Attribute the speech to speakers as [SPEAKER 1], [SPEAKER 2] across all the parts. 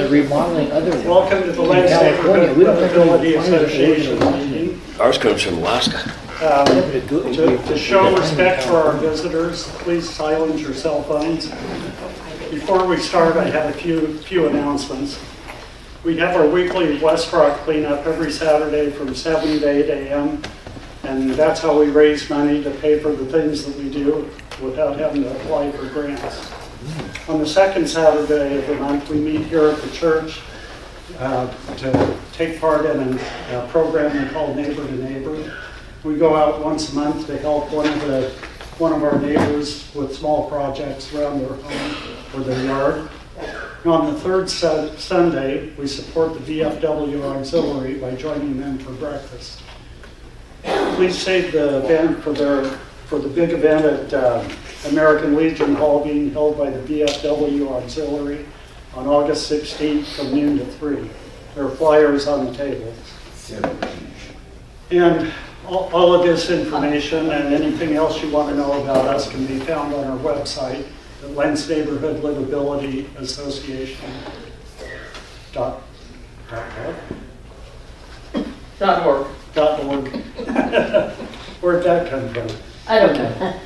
[SPEAKER 1] remodeling other ones.
[SPEAKER 2] Welcome to the Landscape Livability Association meeting.
[SPEAKER 3] Ours comes from Alaska.
[SPEAKER 2] To show respect for our visitors, please silence your cell phones. Before we start, I have a few announcements. We have our weekly West Rock cleanup every Saturday from 7 to 8 a.m. And that's how we raise money to pay for the things that we do without having to apply for grants. On the second Saturday of the month, we meet here at the church to take part in a program we call Neighbor to Neighbor. We go out once a month to help one of our neighbors with small projects around their home or their yard. And on the third Sunday, we support the VFW Auxiliary by joining them for breakfast. Please save the event for the big event at American Legion Hall being held by the VFW Auxiliary on August 16th from noon to 3. There are flyers on the table. And all of this information and anything else you want to know about us can be found on our website at Lens Neighborhood Livability Association.
[SPEAKER 4] .org.
[SPEAKER 2] Where'd that come from?
[SPEAKER 4] I don't know.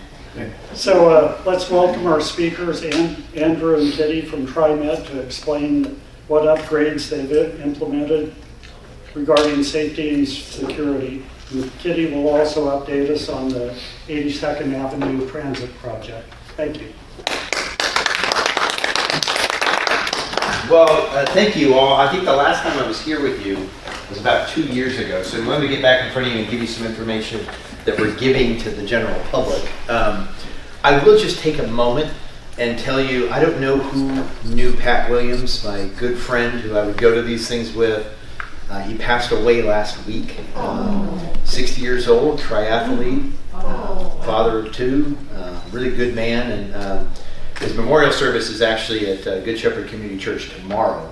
[SPEAKER 2] So let's welcome our speakers, Andrew and Kittie from TriMet, to explain what upgrades they've implemented regarding safety and security. And Kittie will also update us on the 82nd Avenue Transit Project. Thank you.
[SPEAKER 5] Well, thank you all. I think the last time I was here with you was about 2 years ago. So I'm going to get back in front of you and give you some information that we're giving to the general public. I will just take a moment and tell you, I don't know who knew Pat Williams, my good friend who I would go to these things with. He passed away last week, 60 years old, triathlete, father of two, really good man. And his memorial service is actually at Good Shepherd Community Church tomorrow,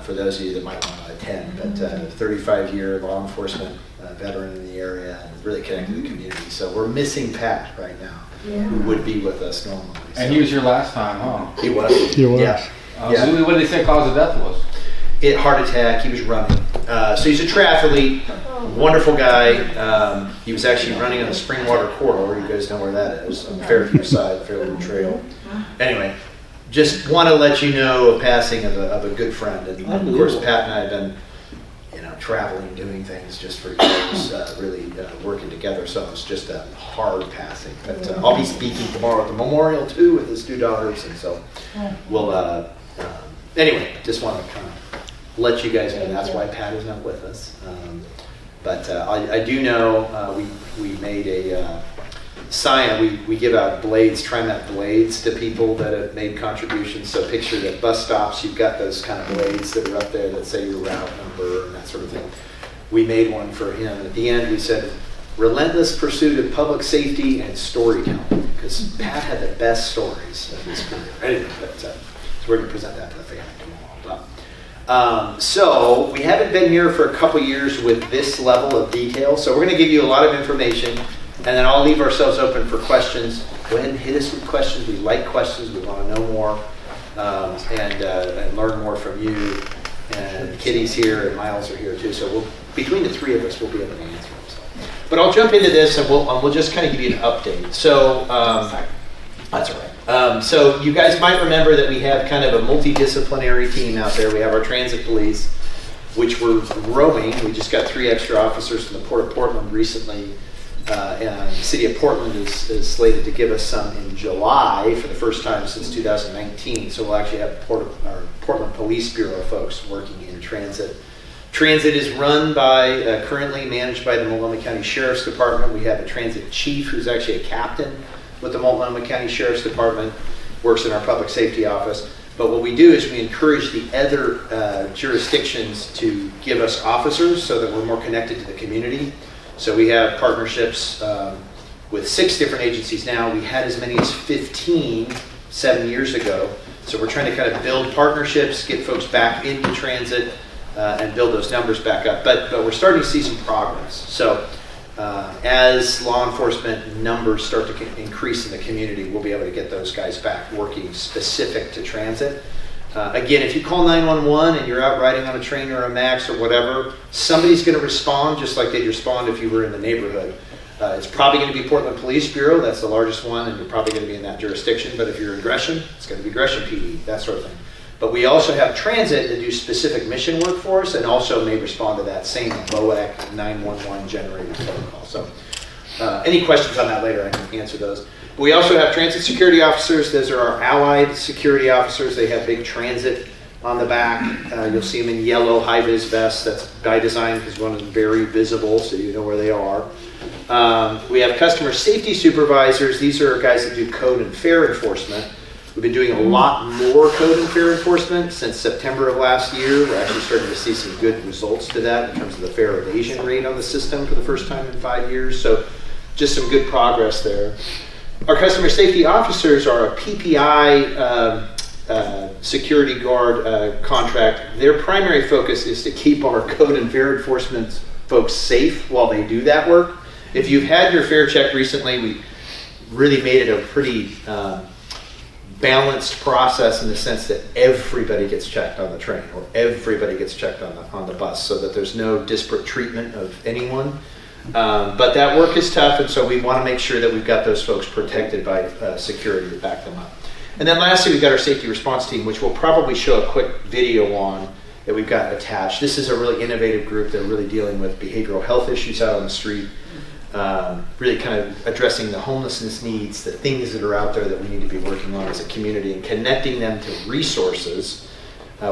[SPEAKER 5] for those of you that might want to attend. But 35-year law enforcement veteran in the area and really connected to the community. So we're missing Pat right now, who would be with us normally. So.
[SPEAKER 6] And he was here last time, huh?
[SPEAKER 5] He was. Yeah.
[SPEAKER 6] So what did they say cause of death was?
[SPEAKER 5] Heart attack. He was running. So he's a triathlete, wonderful guy. He was actually running on the Springwater Corridor. You guys know where that is, on Fairview side, Fairview Trail. Anyway, just want to let you know a passing of a good friend. And of course, Pat and I have been, traveling, doing things just for years, really working together. So it's just a hard passing. But I'll be speaking tomorrow at the memorial too with his two daughters, and so we'll. Anyway, just want to kind of let you guys know that's why Pat is not with us. But I do know we made a sign. We give out blades, TriMet blades to people that have made contributions. So picture that bus stops, you've got those kind of blades that are up there that say your route number and that sort of thing. We made one for him. And at the end we said, relentless pursuit of public safety and storytelling, because Pat had the best stories of his career. Anyway, so we're going to present that to the family tomorrow. So we haven't been here for a couple years with this level of detail, so we're going to give you a lot of information, and then I'll leave ourselves open for questions. Go ahead and hit us with questions. We like questions. We want to know more and learn more from you. And Kittie's here and Miles are here too, so between the three of us, we'll be able to answer them. So. But I'll jump into this, and we'll just kind of give you an update. So that's all right. So you guys might remember that we have kind of a multidisciplinary team out there. We have our transit police, which we're growing. We just got 3 extra officers from the Port of Portland recently. And the City of Portland is slated to give us some in July for the first time since 2019. So we'll actually have our Portland Police Bureau folks working in transit. Transit is run by, currently managed by the Multnomah County Sheriff's Department. We have a transit chief who's actually a captain with the Multnomah County Sheriff's Department, works in our public safety office. But what we do is we encourage the other jurisdictions to give us officers so that we're more connected to the community. So we have partnerships with 6 different agencies now. We had as many as 15 7 years ago. So we're trying to kind of build partnerships, get folks back into transit, and build those numbers back up. But we're starting to see some progress. So as law enforcement numbers start to increase in the community, we'll be able to get those guys back working specific to transit. Again, if you call 911 and you're out riding on a train or a MAX or whatever, somebody's going to respond just like they'd respond if you were in the neighborhood. It's probably going to be Portland Police Bureau, that's the largest one, and you're probably going to be in that jurisdiction. But if you're in Gresham, it's going to be Gresham PD, that sort of thing. But we also have transit that do specific mission work for us and also may respond to that same BOAC 911 generated phone call. So any questions on that later, I can answer those. We also have transit security officers. Those are our allied security officers. They have big transit on the back. You'll see them in yellow high-vis vests. That's by design because we want them very visible so you know where they are. We have customer safety supervisors. These are guys that do code and fare enforcement. We've been doing a lot more code and fare enforcement since September of last year. We're actually starting to see some good results to that in terms of the fare evasion rate on the system for the first time in 5 years. So just some good progress there. Our customer safety officers are a PPI security guard contract. Their primary focus is to keep our code and fare enforcement folks safe while they do that work. If you've had your fare check recently, we really made it a pretty balanced process in the sense that everybody gets checked on the train or everybody gets checked on the bus so that there's no disparate treatment of anyone. But that work is tough, and so we want to make sure that we've got those folks protected by security to back them up. And then lastly, we've got our safety response team, which we'll probably show a quick video on that we've got attached. This is a really innovative group that are really dealing with behavioral health issues out on the street, really kind of addressing the homelessness needs, the things that are out there that we need to be working on as a community and connecting them to resources.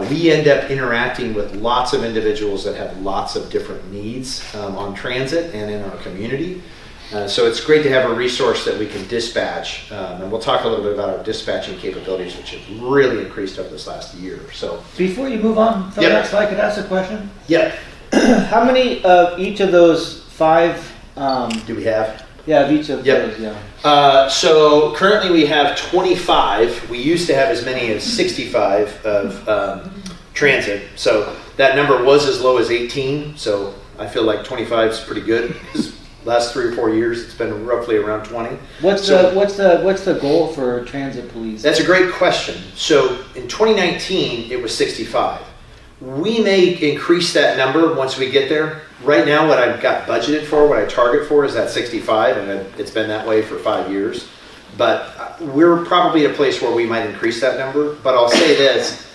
[SPEAKER 5] We end up interacting with lots of individuals that have lots of different needs on transit and in our community. So it's great to have a resource that we can dispatch. And we'll talk a little bit about our dispatching capabilities, which have really increased over this last year. So
[SPEAKER 1] Before you move on, Phil,
[SPEAKER 5] Yep.
[SPEAKER 1] if I could ask a question.
[SPEAKER 5] yeah,
[SPEAKER 1] How many of each of those 5,
[SPEAKER 5] do we have?
[SPEAKER 1] yeah, of each of
[SPEAKER 5] Yep.
[SPEAKER 1] those, yeah.
[SPEAKER 5] So currently we have 25. We used to have as many as 65 of transit. So that number was as low as 18. So I feel like 25 is pretty good. Last 3 or 4 years, it's been roughly around 20.
[SPEAKER 1] What's the goal for transit police?
[SPEAKER 5] That's a great question. So in 2019, it was 65. We may increase that number once we get there. Right now, what I've got budgeted for, what I target for, is that 65, and it's been that way for 5 years. But we're probably at a place where we might increase that number. But I'll say this,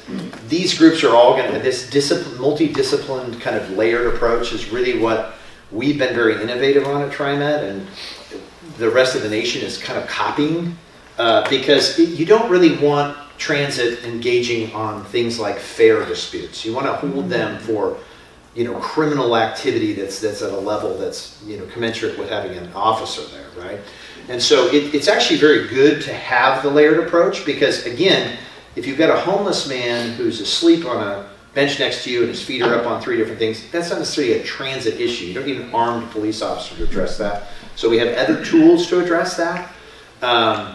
[SPEAKER 5] these groups are all going to, this multidisciplined kind of layered approach is really what we've been very innovative on at TriMet, and the rest of the nation is kind of copying, because you don't really want transit engaging on things like fare disputes. You want to hold them for, criminal activity that's at a level that's, commensurate with having an officer there, right? And so it's actually very good to have the layered approach because, again, if you've got a homeless man who's asleep on a bench next to you and his feet are up on 3 different things, that's not necessarily a transit issue. You don't need an armed police officer to address that. So we have other tools to address that.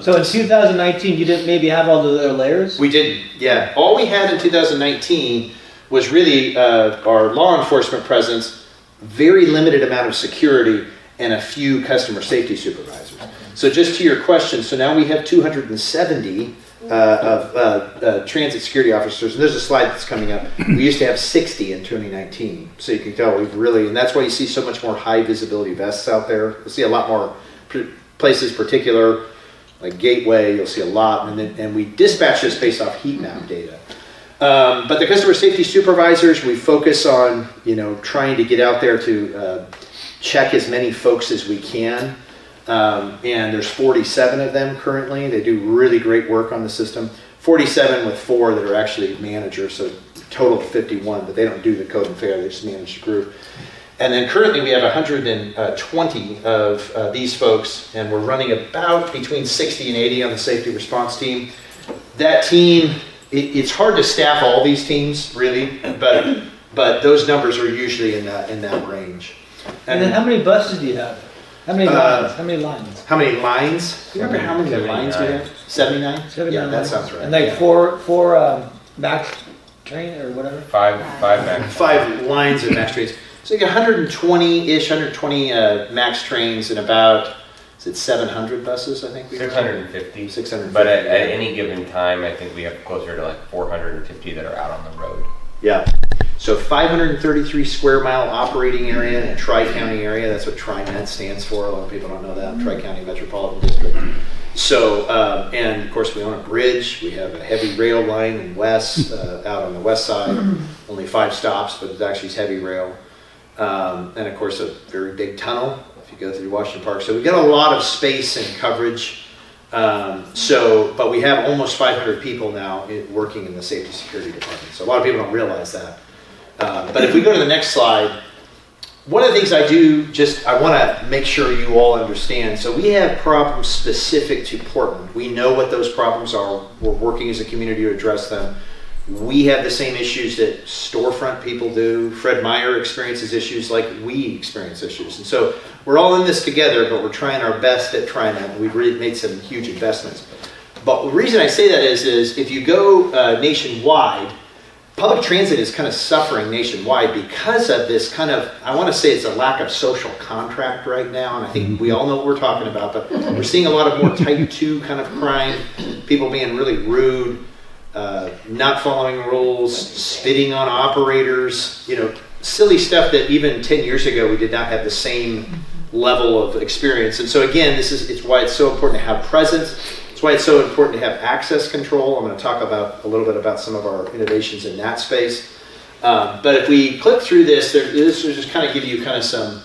[SPEAKER 1] So in 2019, you didn't maybe have all the other layers?
[SPEAKER 5] We didn't, yeah. All we had in 2019 was really our law enforcement presence, very limited amount of security, and a few customer safety supervisors. So just to your question, so now we have 270 of transit security officers, and there's a slide that's coming up. We used to have 60 in 2019, so you can tell we've really, and that's why you see so much more high visibility vests out there. You'll see a lot more places, particular like Gateway. You'll see a lot, and we dispatch this based off heat map data. But the customer safety supervisors, we focus on trying to get out there to check as many folks as we can. And there's 47 of them currently. They do really great work on the system. 47 with 4 that are actually managers, so total of 51, but they don't do the code and fare, they just manage the group. And then currently we have 120 of these folks, and we're running about between 60 and 80 on the safety response team. That team, it's hard to staff all these teams, really, but those numbers are usually in that range.
[SPEAKER 1] And then how many buses do you have? How many lines? How many lines?
[SPEAKER 5] How many lines? Do you remember how many lines we have? 79?
[SPEAKER 1] 79
[SPEAKER 5] Yeah, that
[SPEAKER 1] lines.
[SPEAKER 5] sounds right.
[SPEAKER 1] And like four max train or whatever?
[SPEAKER 6] Five max.
[SPEAKER 5] 5 lines of max trains. So you got 120-ish, 120 max trains and about is it 700 buses, I think we have?
[SPEAKER 3] 650.
[SPEAKER 5] 650.
[SPEAKER 3] But at any given time, I think we have closer to like 450 that are out on the road.
[SPEAKER 5] Yeah. So 533 square mile operating area in a tri-county area. That's what TriMet stands for. A lot of people don't know that. Tri-County Metropolitan District. So, and of course we own a bridge. We have a heavy rail line in west, out on the west side. Only 5 stops, but it actually is heavy rail. And of course a very big tunnel if you go through Washington Park. So we've got a lot of space and coverage. But we have almost 500 people now working in the safety security department. So a lot of people don't realize that. But if we go to the next slide, one of the things I want to make sure you all understand. So we have problems specific to Portland. We know what those problems are. We're working as a community to address them. We have the same issues that storefront people do. Fred Meyer experiences issues like we experience issues. And so we're all in this together, but we're trying our best at TriMet. We've really made some huge investments. But the reason I say that is if you go nationwide, public transit is kind of suffering nationwide because of this kind of, I want to say it's a lack of social contract right now, and I think we all know what we're talking about, but we're seeing a lot of more type 2 kind of crime, people being really rude, not following rules, spitting on operators, silly stuff that even 10 years ago we did not have the same level of experience. And so again, it's why it's so important to have presence. It's why it's so important to have access control. I'm going to talk a little bit about some of our innovations in that space. But if we click through this will just kind of give you kind of some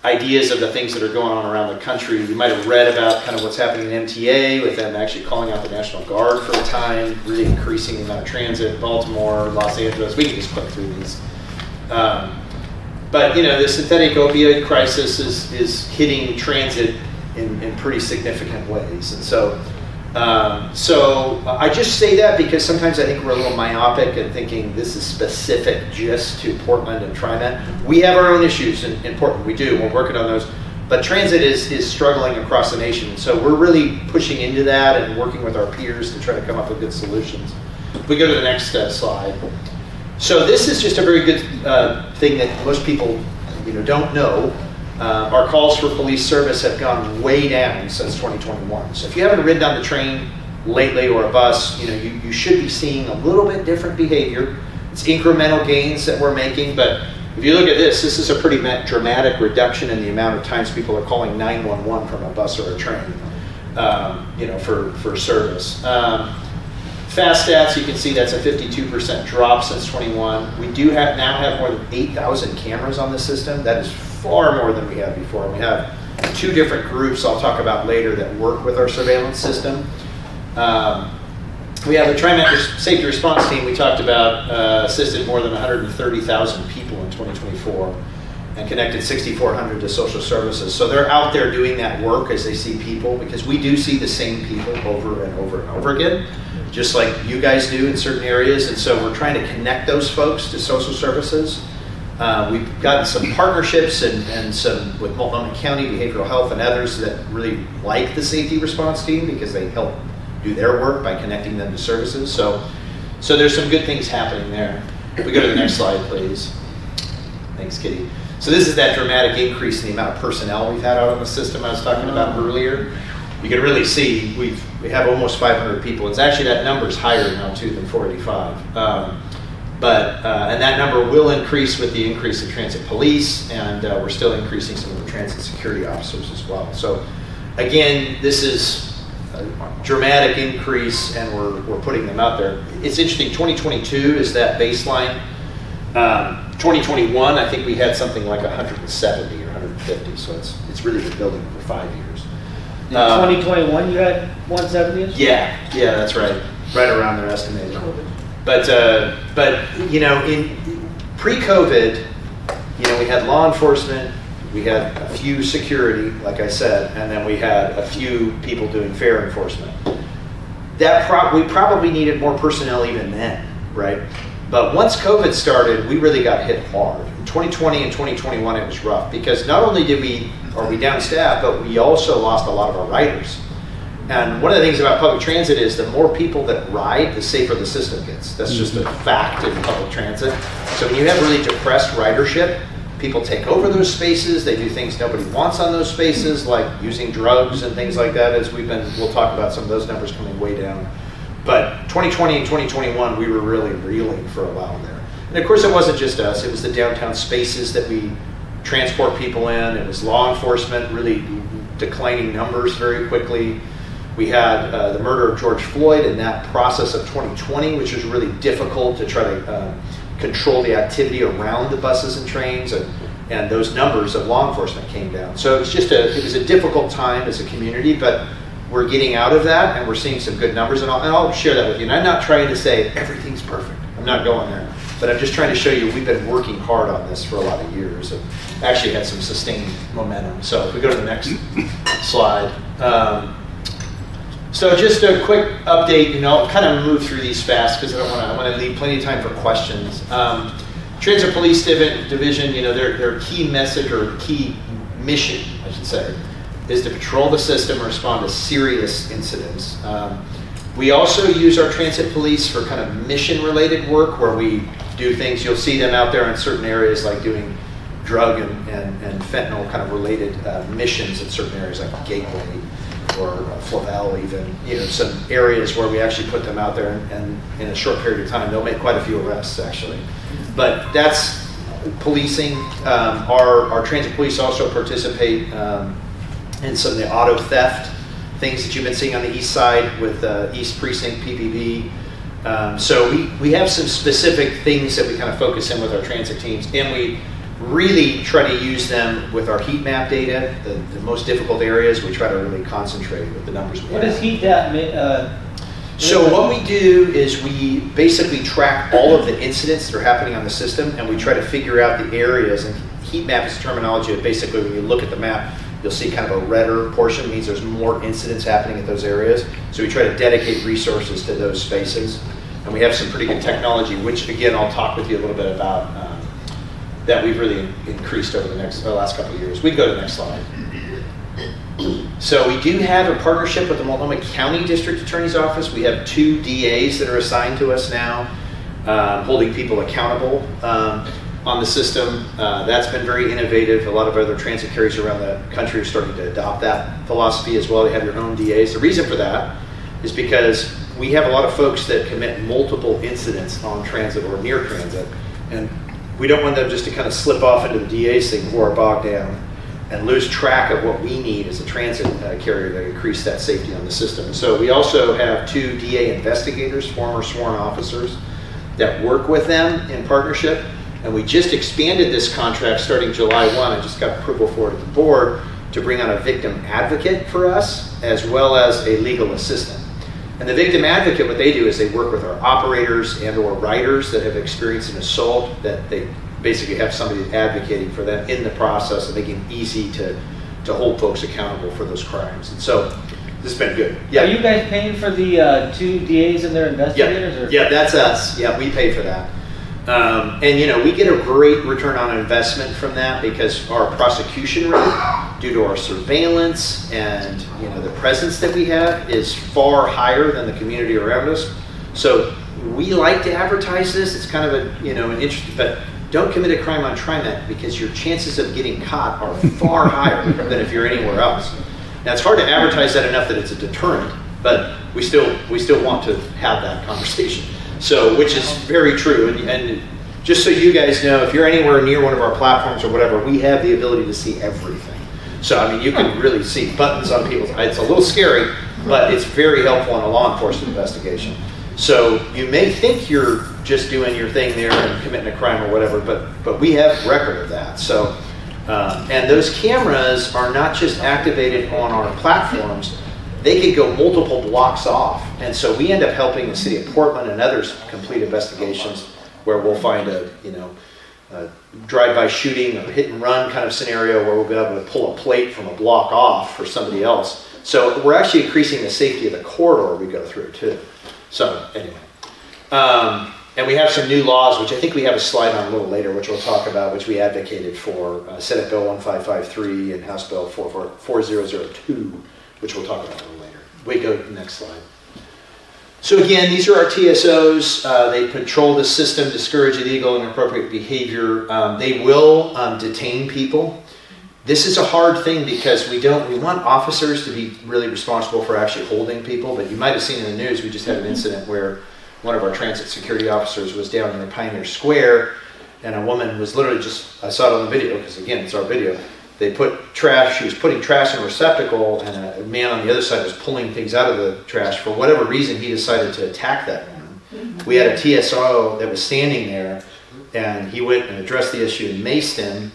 [SPEAKER 5] ideas of the things that are going on around the country. You might have read about kind of what's happening in MTA with them actually calling out the National Guard for a time, really increasing the amount of transit, Baltimore, Los Angeles. We can just click through these. But the synthetic opioid crisis is hitting transit in pretty significant ways. And so I just say that because sometimes I think we're a little myopic and thinking this is specific just to Portland and TriMet. We have our own issues in Portland. We do. We're working on those. But transit is struggling across the nation. So we're really pushing into that and working with our peers to try to come up with good solutions. If we go to the next slide. So this is just a very good thing that most people don't know. Our calls for police service have gone way down since 2021. So if you haven't ridden on the train lately or a bus, you should be seeing a little bit different behavior. It's incremental gains that we're making, but if you look at this is a pretty dramatic reduction in the amount of times people are calling 911 from a bus or a train, for service. Fast stats, you can see that's a 52% drop since 21. We do now have more than 8,000 cameras on the system. That is far more than we had before. We have 2 different groups I'll talk about later that work with our surveillance system. We have the TriMet Safety Response Team we talked about, assisted more than 130,000 people in 2024 and connected 6,400 to social services. So they're out there doing that work as they see people, because we do see the same people over and over and over again, just like you guys do in certain areas. And so we're trying to connect those folks to social services. We've gotten some partnerships and some with Multnomah County Behavioral Health and others that really like the safety response team because they help do their work by connecting them to services. So there's some good things happening there. If we go to the next slide, please. Thanks, Kitty. So this is that dramatic increase in the amount of personnel we've had out on the system I was talking about earlier. You can really see we have almost 500 people. It's actually, that number is higher now too than 485. And that number will increase with the increase in transit police, and we're still increasing some of the transit security officers as well. So again, this is a dramatic increase, and we're putting them out there. It's interesting, 2022 is that baseline. 2021, I think we had something like 170 or 150, so it's really been building over 5 years.
[SPEAKER 1] In 2021, you had 170?
[SPEAKER 5] Yeah, that's right. Right around there estimated. But in pre-COVID, we had law enforcement, we had a few security, like I said, and then we had a few people doing fare enforcement. We probably needed more personnel even then, right? But once COVID started, we really got hit hard. In 2020 and 2021, it was rough because not only are we down staff, but we also lost a lot of our riders. And one of the things about public transit is the more people that ride, the safer the system gets. That's just a fact in public transit. So when you have really depressed ridership, people take over those spaces. They do things nobody wants on those spaces, like using drugs and things like that, as we'll talk about some of those numbers coming way down. But 2020 and 2021, we were really reeling for a while there. And of course, it wasn't just us. It was the downtown spaces that we transport people in. It was law enforcement really declining numbers very quickly. We had the murder of George Floyd in that process of 2020, which was really difficult to try to control the activity around the buses and trains, and those numbers of law enforcement came down. So it was a difficult time as a community, but we're getting out of that, and we're seeing some good numbers, and I'll share that with you. And I'm not trying to say everything's perfect. I'm not going there. But I'm just trying to show you we've been working hard on this for a lot of years and actually had some sustained momentum. So if we go to the next slide. So just a quick update, I'll kind of move through these fast because I want to leave plenty of time for questions. Transit Police Division, their key message or key mission, I should say, is to patrol the system and respond to serious incidents. We also use our transit police for kind of mission-related work where we do things. You'll see them out there in certain areas like doing drug and fentanyl kind of related missions in certain areas like Gateway or Flavel even. Some areas where we actually put them out there and in a short period of time, they'll make quite a few arrests actually. But that's policing. Our transit police also participate in some of the auto theft things that you've been seeing on the east side with East Precinct PPB. So we have some specific things that we kind of focus in with our transit teams, and we really try to use them with our heat map data. The most difficult areas, we try to really concentrate with the numbers we have.
[SPEAKER 1] What does heat map
[SPEAKER 5] So what we do is we basically track all of the incidents that are happening on the system, and we try to figure out the areas. And heat map is terminology of basically when you look at the map, you'll see kind of a redder portion. It means there's more incidents happening at those areas. So we try to dedicate resources to those spaces. And we have some pretty good technology, which again, I'll talk with you a little bit about, that we've really increased over the last couple of years. We can go to the next slide. So we do have a partnership with the Multnomah County District Attorney's Office. We have 2 DAs that are assigned to us now, holding people accountable on the system. That's been very innovative. A lot of other transit carriers around the country are starting to adopt that philosophy as well. They have their own DAs. The reason for that is because we have a lot of folks that commit multiple incidents on transit or near transit, and we don't want them just to kind of slip off into the DA's thing or bogged down and lose track of what we need as a transit carrier to increase that safety on the system. So we also have 2 DA investigators, former sworn officers, that work with them in partnership. And we just expanded this contract starting July 1. I just got approval for it at the board to bring on a victim advocate for us, as well as a legal assistant. And the victim advocate, what they do is they work with our operators and or riders that have experienced an assault, that they basically have somebody advocating for them in the process and making it easy to hold folks accountable for those crimes. And so this has been good. Yeah.
[SPEAKER 1] Are you guys paying for the 2 DAs and their investigators? Or?
[SPEAKER 5] Yeah, that's us. Yeah, we pay for that. And we get a great return on investment from that because our prosecution rate, due to our surveillance and the presence that we have, is far higher than the community around us. So we like to advertise this. It's kind of an interesting, but don't commit a crime on TriMet because your chances of getting caught are far higher than if you're anywhere else. Now it's hard to advertise that enough that it's a deterrent, but we still want to have that conversation. So, which is very true. And just so you guys know, if you're anywhere near one of our platforms or whatever, we have the ability to see everything. So, you can really see buttons on people's eyes. It's a little scary, but it's very helpful in a law enforcement investigation. So, you may think you're just doing your thing there and committing a crime or whatever, but we have record of that. So, and those cameras are not just activated on our platforms. They could go multiple blocks off. And so we end up helping the city of Portland and others complete investigations where we'll find a drive-by shooting or hit and run kind of scenario where we'll be able to pull a plate from a block off for somebody else. So we're actually increasing the safety of the corridor we go through too. So anyway, and we have some new laws, which I think we have a slide on a little later, which we'll talk about, which we advocated for, Senate Bill 1553 and House Bill 4002, which we'll talk about a little later. We go to the next slide. So again, these are our TSOs. They patrol the system, discourage illegal and inappropriate behavior. They will detain people. This is a hard thing because we want officers to be really responsible for actually holding people, but you might have seen in the news, we just had an incident where one of our transit security officers was down in Pioneer Square, and a woman was literally I saw it on the video, because again, it's our video. They put trash, she was putting trash in a receptacle, and a man on the other side was pulling things out of the trash. For whatever reason, he decided to attack that woman. We had a TSO that was standing there, and he went and addressed the issue and maced him,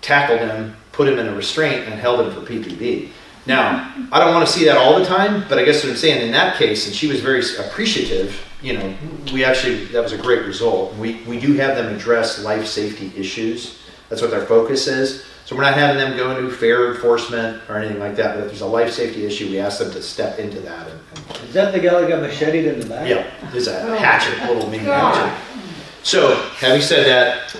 [SPEAKER 5] tackled him, put him in a restraint, and held him for PPB. Now, I don't want to see that all the time, but I guess what I'm saying in that case, and she was very appreciative, that was a great result. We do have them address life safety issues. That's what their focus is. So we're not having them go into fare enforcement or anything like that, but if there's a life safety issue, we ask them to step into that.
[SPEAKER 1] Is that the guy that got macheted in the back?
[SPEAKER 5] Yeah, there's a hatchet, little mini hatchet. So, having said that,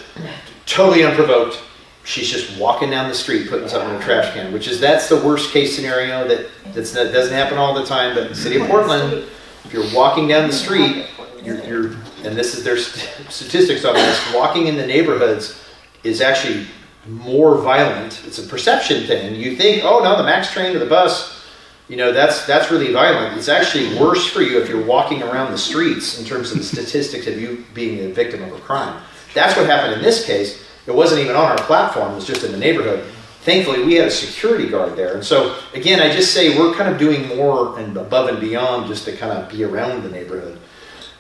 [SPEAKER 5] totally unprovoked, she's just walking down the street putting something in a trash can, that's the worst case scenario that doesn't happen all the time, but in the city of Portland, if you're walking down the street, and this is their statistics on this, walking in the neighborhoods is actually more violent. It's a perception thing. You think, oh no, the MAX train or the bus, that's really violent. It's actually worse for you if you're walking around the streets in terms of the statistics of you being a victim of a crime. That's what happened in this case. It wasn't even on our platform, it was just in the neighborhood. Thankfully, we had a security guard there. And so, again, I just say we're kind of doing more and above and beyond just to kind of be around the neighborhood.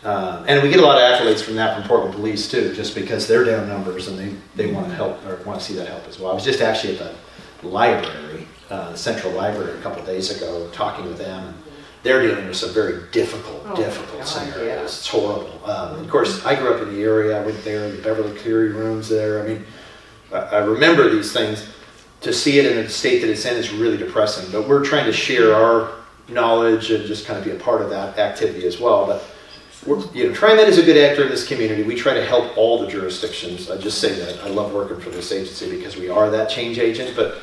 [SPEAKER 5] And we get a lot of accolades from that from Portland Police too, just because they're down numbers and they want to help or want to see that help as well. I was just actually at the library, the Central Library a couple of days ago, talking with them. And they're dealing with some very difficult scenarios. Yeah. It's horrible. Of course, I grew up in the area. I went there, the Beverly Cleary rooms there. I mean, I remember these things. To see it in the state that it's in is really depressing. But we're trying to share our knowledge and just kind of be a part of that activity as well. But TriMet is a good actor in this community. We try to help all the jurisdictions. I just say that. I love working for this agency because we are that change agent. But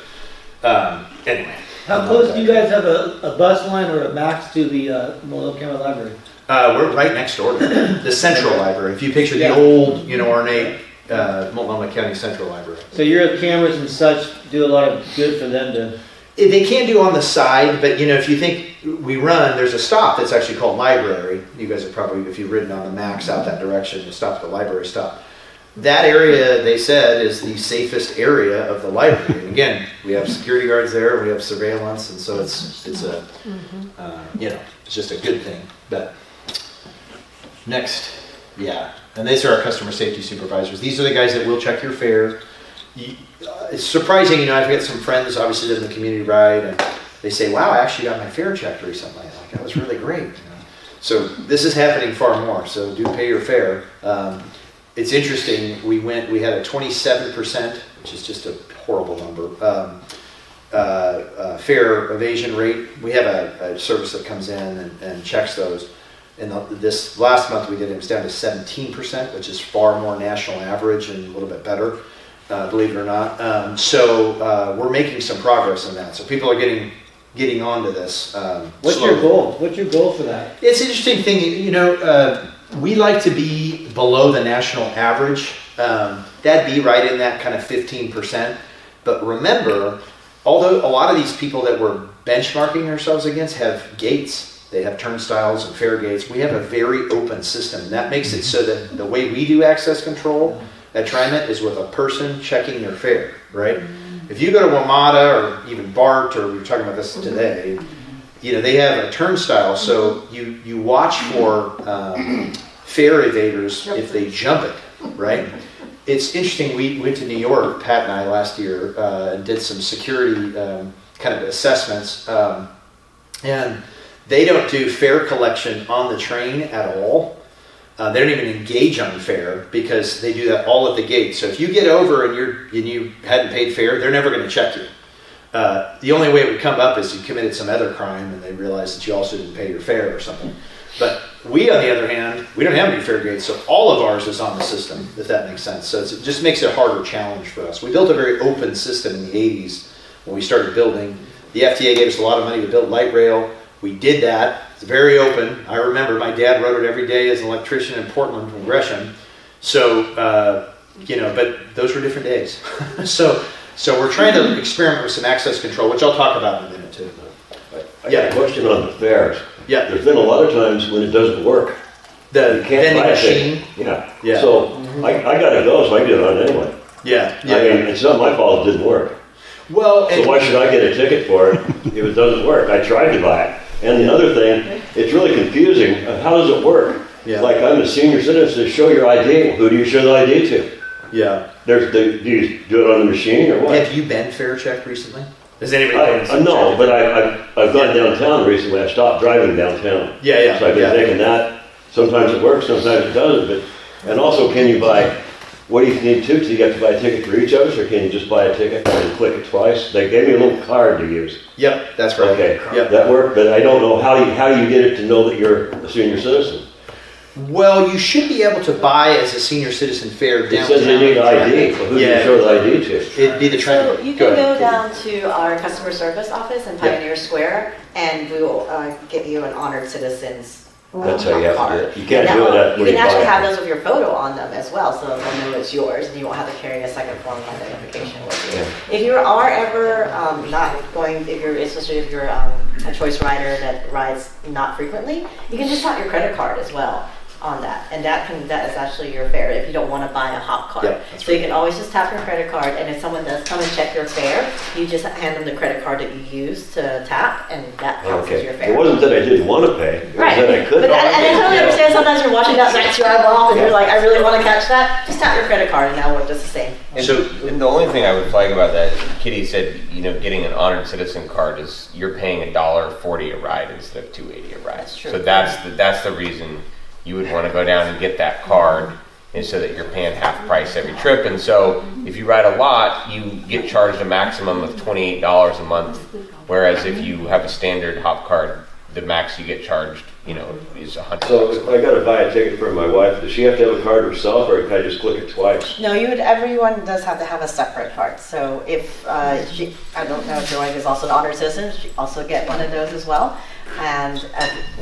[SPEAKER 5] anyway.
[SPEAKER 1] How close do you guys have a bus line or a MAX to the Multnomah County Library?
[SPEAKER 5] We're right next door to the Central Library. If you picture the old, ornate Multnomah County Central Library.
[SPEAKER 1] So your cameras and such do a lot of good for them to...
[SPEAKER 5] They can do on the side, but if you think there's a stop that's actually called Library. You guys have probably, if you've ridden on the MAX out that direction, you stop at the library stop. That area, they said, is the safest area of the library. And again, we have security guards there, we have surveillance, and so it's it's just a good thing. But next, and these are our customer safety supervisors. These are the guys that will check your fare. It's surprising, I've got some friends obviously live in the community ride, and they say, wow, I actually got my fare checked recently. Like, that was really great. So this is happening far more, so do pay your fare. It's interesting, we had a 27%, which is just a horrible number, fare evasion rate. We have a service that comes in and checks those. And this last month we did it was down to 17%, which is far more national average and a little bit better, believe it or not. So we're making some progress on that. So people are getting onto this.
[SPEAKER 1] What's your goal? What's your goal for that?
[SPEAKER 5] It's an interesting thing. We like to be below the national average. That'd be right in that kind of 15%. But remember, although a lot of these people that we're benchmarking ourselves against have gates, they have turnstiles and fare gates. We have a very open system. That makes it so that the way we do access control at TriMet is with a person checking their fare, right? If you go to WMATA or even BART, or we were talking about this today, they have a turnstile, so you watch for fare evaders if they jump it, right? It's interesting, we went to New York, Pat and I, last year, and did some security kind of assessments, and they don't do fare collection on the train at all. They don't even engage on fare because they do that all at the gate. So if you get over and you hadn't paid fare, they're never going to check you. The only way it would come up is you committed some other crime and they realize that you also didn't pay your fare or something. But we, on the other hand, we don't have any fare gates, so all of ours is on the system, if that makes sense. So it just makes it a harder challenge for us. We built a very open system in the 80s when we started building. The FTA gave us a lot of money to build light rail. We did that, It's very open. I remember my dad rode it every day as an electrician in Portland from Gresham. So, but those were different days. So we're trying to experiment with some access control, which I'll talk about in a minute too.
[SPEAKER 7] I got a question on the fares.
[SPEAKER 5] Yeah.
[SPEAKER 7] There's been a lot of times when it doesn't work.
[SPEAKER 5] The
[SPEAKER 7] You can't
[SPEAKER 5] vending
[SPEAKER 7] buy a
[SPEAKER 5] machine.
[SPEAKER 7] ticket. Yeah.
[SPEAKER 5] Yeah.
[SPEAKER 7] So I gotta go, so I get it on anyway.
[SPEAKER 5] Yeah.
[SPEAKER 7] I mean, it's not my fault it didn't work.
[SPEAKER 5] Well,
[SPEAKER 7] So why should I get a ticket for it if it doesn't work? I tried to buy it. And the other thing, it's really confusing. How does it work?
[SPEAKER 5] Yeah.
[SPEAKER 7] Like I'm a senior citizen, show your ID. Who do you show the ID to?
[SPEAKER 5] yeah.
[SPEAKER 7] Do you do it on the machine or what?
[SPEAKER 5] Have you been fare checked recently? Has anybody?
[SPEAKER 7] No, but I've gone downtown recently. I stopped driving downtown.
[SPEAKER 5] Yeah.
[SPEAKER 7] So I've been thinking that. Sometimes it works, sometimes it doesn't. And also, can you buy, what do you need to? Do you have to buy a ticket for each of us, or can you just buy a ticket and click it twice? They gave me a little card to use.
[SPEAKER 5] Yep, that's right.
[SPEAKER 7] Okay,
[SPEAKER 5] Yep.
[SPEAKER 7] that worked, but I don't know how you get it to know that you're a senior citizen.
[SPEAKER 5] Well, you should be able to buy as a senior citizen fare
[SPEAKER 7] It
[SPEAKER 5] downtown.
[SPEAKER 7] says they need ID, so who do you
[SPEAKER 5] Yeah.
[SPEAKER 7] show the ID to?
[SPEAKER 5] It'd be the
[SPEAKER 8] So
[SPEAKER 5] TriMet.
[SPEAKER 8] you can go
[SPEAKER 5] ahead.
[SPEAKER 8] down to our customer service office in Pioneer Square, and we will get you an honored citizen's
[SPEAKER 7] That's how you have to do
[SPEAKER 8] card.
[SPEAKER 7] it. You can't
[SPEAKER 8] And
[SPEAKER 7] do it
[SPEAKER 8] that
[SPEAKER 7] at
[SPEAKER 8] will-
[SPEAKER 7] when
[SPEAKER 8] You
[SPEAKER 7] you
[SPEAKER 8] can actually
[SPEAKER 7] buy
[SPEAKER 8] have
[SPEAKER 7] it.
[SPEAKER 8] those with your photo on them as well, so they'll know it's yours, and you won't have to carry a second form of identification with you. If you are ever not going, especially if you're a choice rider that rides not frequently, you can just tap your credit card as well on that, and that is actually your fare if you don't want to buy a hop card.
[SPEAKER 5] Yeah, that's
[SPEAKER 8] So you can always just tap your credit card, and if someone does come and check your fare, you just hand them the credit card that you used to tap, and that counts as
[SPEAKER 7] Okay,
[SPEAKER 8] your fare.
[SPEAKER 7] it wasn't that I didn't want to pay, it was
[SPEAKER 8] Right,
[SPEAKER 7] that I
[SPEAKER 8] but
[SPEAKER 7] couldn't.
[SPEAKER 8] and I totally understand. Sometimes you're watching that next drive off, and you're like, I really want to catch that. Just tap your credit card, and that'll work just the same.
[SPEAKER 3] And
[SPEAKER 5] So-
[SPEAKER 3] and the only thing I would flag about that, Kitty said, getting an honored citizen card is you're paying $1.40 a ride instead of $2.80 a ride.
[SPEAKER 8] That's true.
[SPEAKER 3] So that's the reason you would want to go down and get that card, and so that you're paying half price every trip. And so if you ride a lot, you get charged a maximum of $28 a month, whereas if you have a standard hop card, the max you get charged, is $100.
[SPEAKER 7] So if I gotta buy a ticket for my wife, does she have to have a card herself, or can I just click it twice?
[SPEAKER 8] No, everyone does have to have a separate card. So if I don't know if your wife is also an honored citizen, she also get one of those as well. And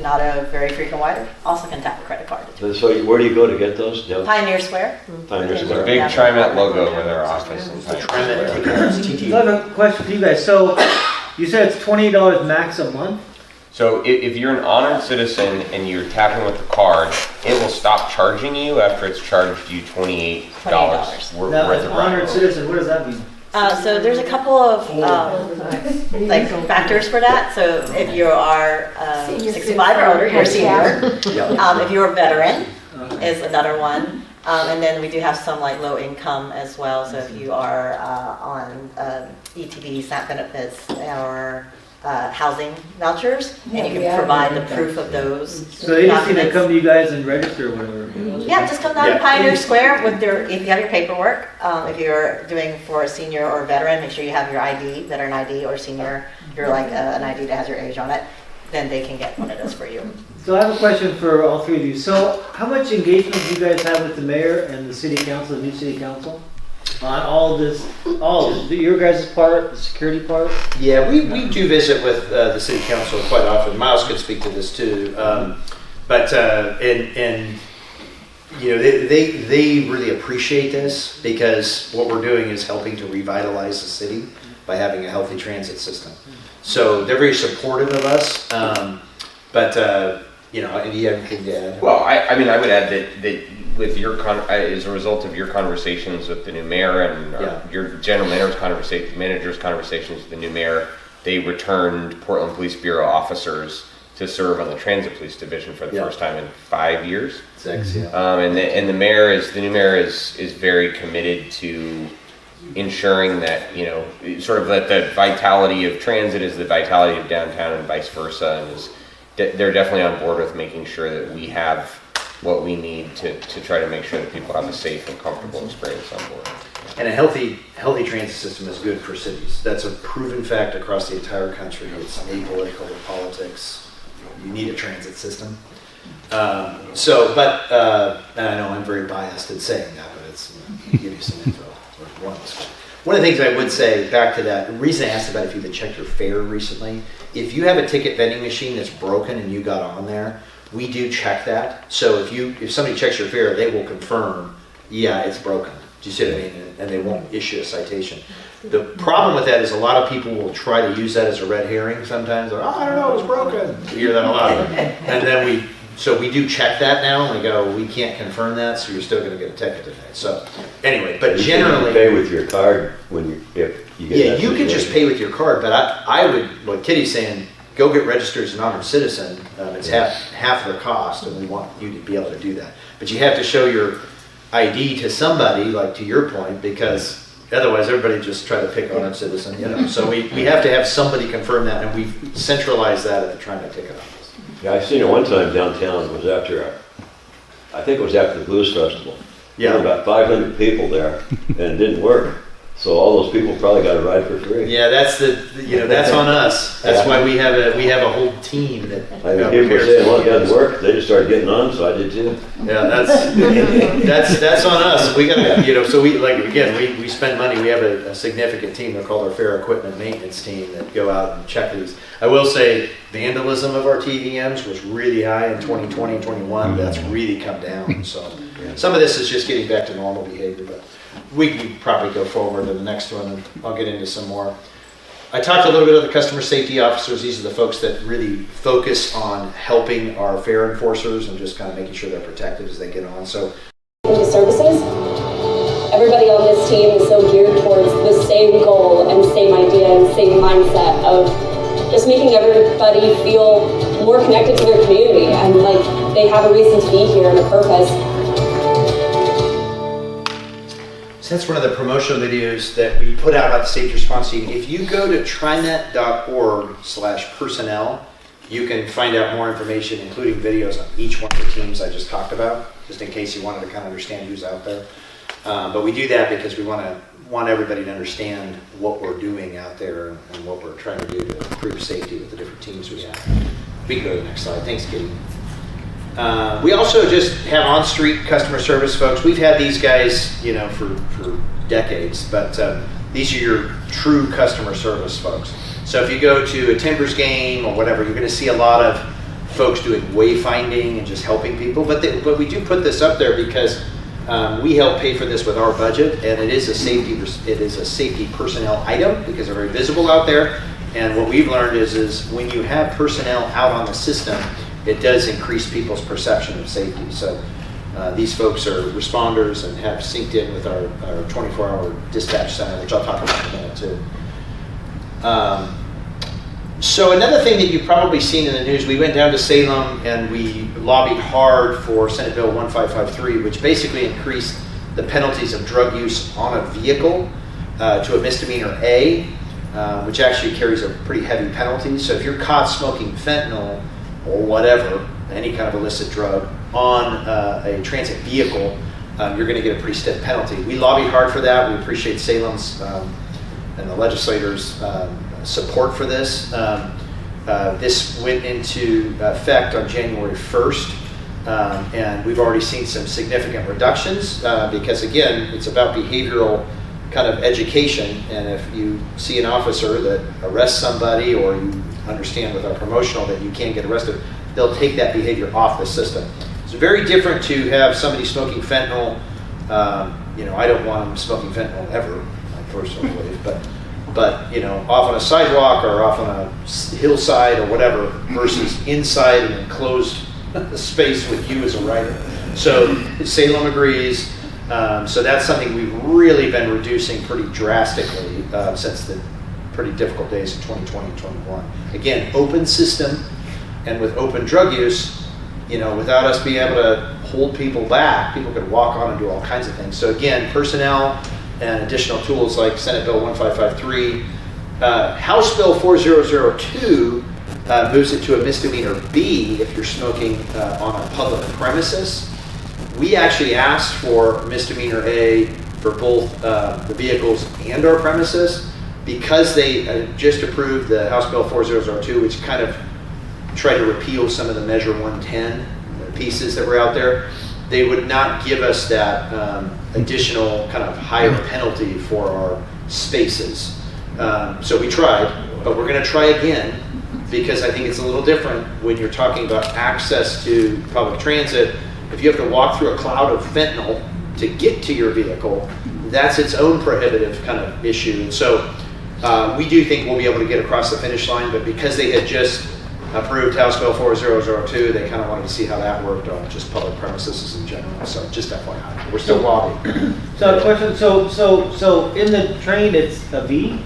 [SPEAKER 8] not a very frequent rider, also can tap a credit card.
[SPEAKER 7] So where do you go to get those? Down
[SPEAKER 8] Pioneer Square.
[SPEAKER 7] Pioneer
[SPEAKER 3] There's a
[SPEAKER 7] Square?
[SPEAKER 3] big TriMet logo over their office. in
[SPEAKER 5] TriMet
[SPEAKER 3] Pioneer Square.
[SPEAKER 5] tickets, TT.
[SPEAKER 1] So I have a question for you guys. So you said it's $28 max a month?
[SPEAKER 3] So if you're an honored citizen and you're tapping with the card, it will stop charging you after it's charged you $28
[SPEAKER 8] $28.
[SPEAKER 3] worth
[SPEAKER 1] Now,
[SPEAKER 3] of
[SPEAKER 1] an honored
[SPEAKER 3] ride.
[SPEAKER 1] citizen, what does that mean?
[SPEAKER 8] So there's a couple of factors for that. So if you are 65 or older, you're a senior. If you're a veteran, is another one. And then we do have some low income as well. So if you are on ETB, SNAP benefits, or housing vouchers, and you can provide the proof of those.
[SPEAKER 1] So they just need to
[SPEAKER 8] documents.
[SPEAKER 1] come to you guys and register or whatever?
[SPEAKER 8] Yeah, just come down
[SPEAKER 5] Yeah.
[SPEAKER 8] to Pioneer Square if you have your paperwork. If you're doing for a senior or a veteran, make sure you have your ID, veteran ID or senior, you're an ID that has your age on it, then they can get one of those for you.
[SPEAKER 1] So I have a question for all three of you. So how much engagement do you guys have with the mayor and the city council, the new city council? On all this, your guys' part, the security part?
[SPEAKER 5] Yeah, we do visit with the city council quite often. Miles could speak to this too. They really appreciate this because what we're doing is helping to revitalize the city by having a healthy transit system. So they're very supportive of us. If you have anything to add.
[SPEAKER 3] Well, I would add that with as a result of your conversations with the new mayor and your general manager's conversations with the new mayor, they returned Portland Police Bureau officers to serve on the Transit Police Division for the first time in 5 years.
[SPEAKER 5] 6, yeah.
[SPEAKER 3] And the new mayor is very committed to ensuring that sort of that the vitality of transit is the vitality of downtown and vice versa, and they're definitely on board with making sure that we have what we need to try to make sure that people have a safe and comfortable experience on board.
[SPEAKER 5] And a healthy transit system is good for cities. That's a proven fact across the entire country. It's apolitical to politics. You need a transit system. And I know I'm very biased in saying that, but it's give you some info. Or one of us. One of the things I would say, back to that, the reason I asked about if you had checked your fare recently, if you have a ticket vending machine that's broken and you got on there, we do check that. So if somebody checks your fare, they will confirm, yeah, it's broken. Do you see what I mean? And they won't issue a citation. The problem with that is a lot of people will try to use that as a red herring sometimes. They're, I don't know, it's broken. You hear that a lot. And then we do check that now, and we go, we can't confirm that, so you're still going to get a ticket today. So anyway, but generally,
[SPEAKER 7] you pay with your card if you get.
[SPEAKER 5] Yeah, you could just pay with your card, but I would, like Kittie's saying, go get registered as an honored citizen. It's half the cost, and we want you to be able to do that. But you have to show your ID to somebody, like to your point, because otherwise everybody just try to pick honored citizen. So we have to have somebody confirm that, and we've centralized that at the TriMet ticket office.
[SPEAKER 7] Yeah, I seen it one time downtown. It was I think it was after the Blues Festival.
[SPEAKER 5] Yeah.
[SPEAKER 7] There were about 500 people there, and it didn't work. So all those people probably got a ride for free.
[SPEAKER 5] Yeah, that's that's on us. That's why we have a whole team that.
[SPEAKER 7] I mean, people were saying, well, it doesn't work. They just started getting on, so I did too.
[SPEAKER 5] Yeah, that's on us. We got so we spend money. We have a significant team. They're called our Fair Equipment Maintenance Team that go out and check these. I will say vandalism of our TVMs was really high in 2020 and 21. That's really come down. So some of this is just getting back to normal behavior, but we can probably go forward to the next one, and I'll get into some more. I talked a little bit of the customer safety officers. These are the folks that really focus on helping our fare enforcers and just kind of making sure they're protected as they get on. So,
[SPEAKER 9] services, everybody on this team is so geared towards the same goal and same idea and same mindset of just making everybody feel more connected to their community and like they have a reason to be here and a purpose.
[SPEAKER 5] So that's one of the promotional videos that we put out about the safety response team. If you go to trimet.org/personnel, you can find out more information, including videos on each one of the teams I just talked about, just in case you wanted to kind of understand who's out there. But we do that because we want everybody to understand what we're doing out there and what we're trying to do to improve safety with the different teams we have. We can go to the next slide. Thanks, Kittie. We also just have on-street customer service folks. We've had these guys, for decades, but these are your true customer service folks. So if you go to a Timbers game or whatever, you're going to see a lot of folks doing wayfinding and just helping people. But we do put this up there because we help pay for this with our budget, and it is a safety personnel item because they're very visible out there. And what we've learned is when you have personnel out on the system, it does increase people's perception of safety. So these folks are responders and have synced in with our 24-hour dispatch center, which I'll talk about in a minute too. So another thing that you've probably seen in the news, we went down to Salem and we lobbied hard for Senate Bill 1553, which basically increased the penalties of drug use on a vehicle to a misdemeanor A, which actually carries a pretty heavy penalty. So if you're caught smoking fentanyl or whatever, any kind of illicit drug, on a transit vehicle, you're going to get a pretty stiff penalty. We lobbied hard for that. We appreciate Salem's and the legislators' support for this. This went into effect on January 1st, and we've already seen some significant reductions because, again, it's about behavioral kind of education, and if you see an officer that arrests somebody or you understand with our promotional that you can't get arrested, they'll take that behavior off the system. It's very different to have somebody smoking fentanyl. I don't want them smoking fentanyl ever, I personally believe, but off on a sidewalk or off on a hillside or whatever, versus inside an enclosed space with you as a rider. So Salem agrees. So that's something we've really been reducing pretty drastically since the pretty difficult days of 2020 and 21. Again, open system, and with open drug use, without us being able to hold people back, people could walk on and do all kinds of things. So again, personnel and additional tools like Senate Bill 1553. House Bill 4002 moves it to a misdemeanor B if you're smoking on a public premises. We actually asked for misdemeanor A for both the vehicles and our premises because they just approved the House Bill 4002, which kind of tried to repeal some of the Measure 110 pieces that were out there. They would not give us that additional kind of higher penalty for our spaces. So we tried, but we're going to try again because I think it's a little different when you're talking about access to public transit. If you have to walk through a cloud of fentanyl to get to your vehicle, that's its own prohibitive kind of issue. And so we do think we'll be able to get across the finish line, but because they had just approved House Bill 4002, they kind of wanted to see how that worked on just public premises in general. So just FYI, we're still lobbying.
[SPEAKER 1] So question, so in the train it's a V?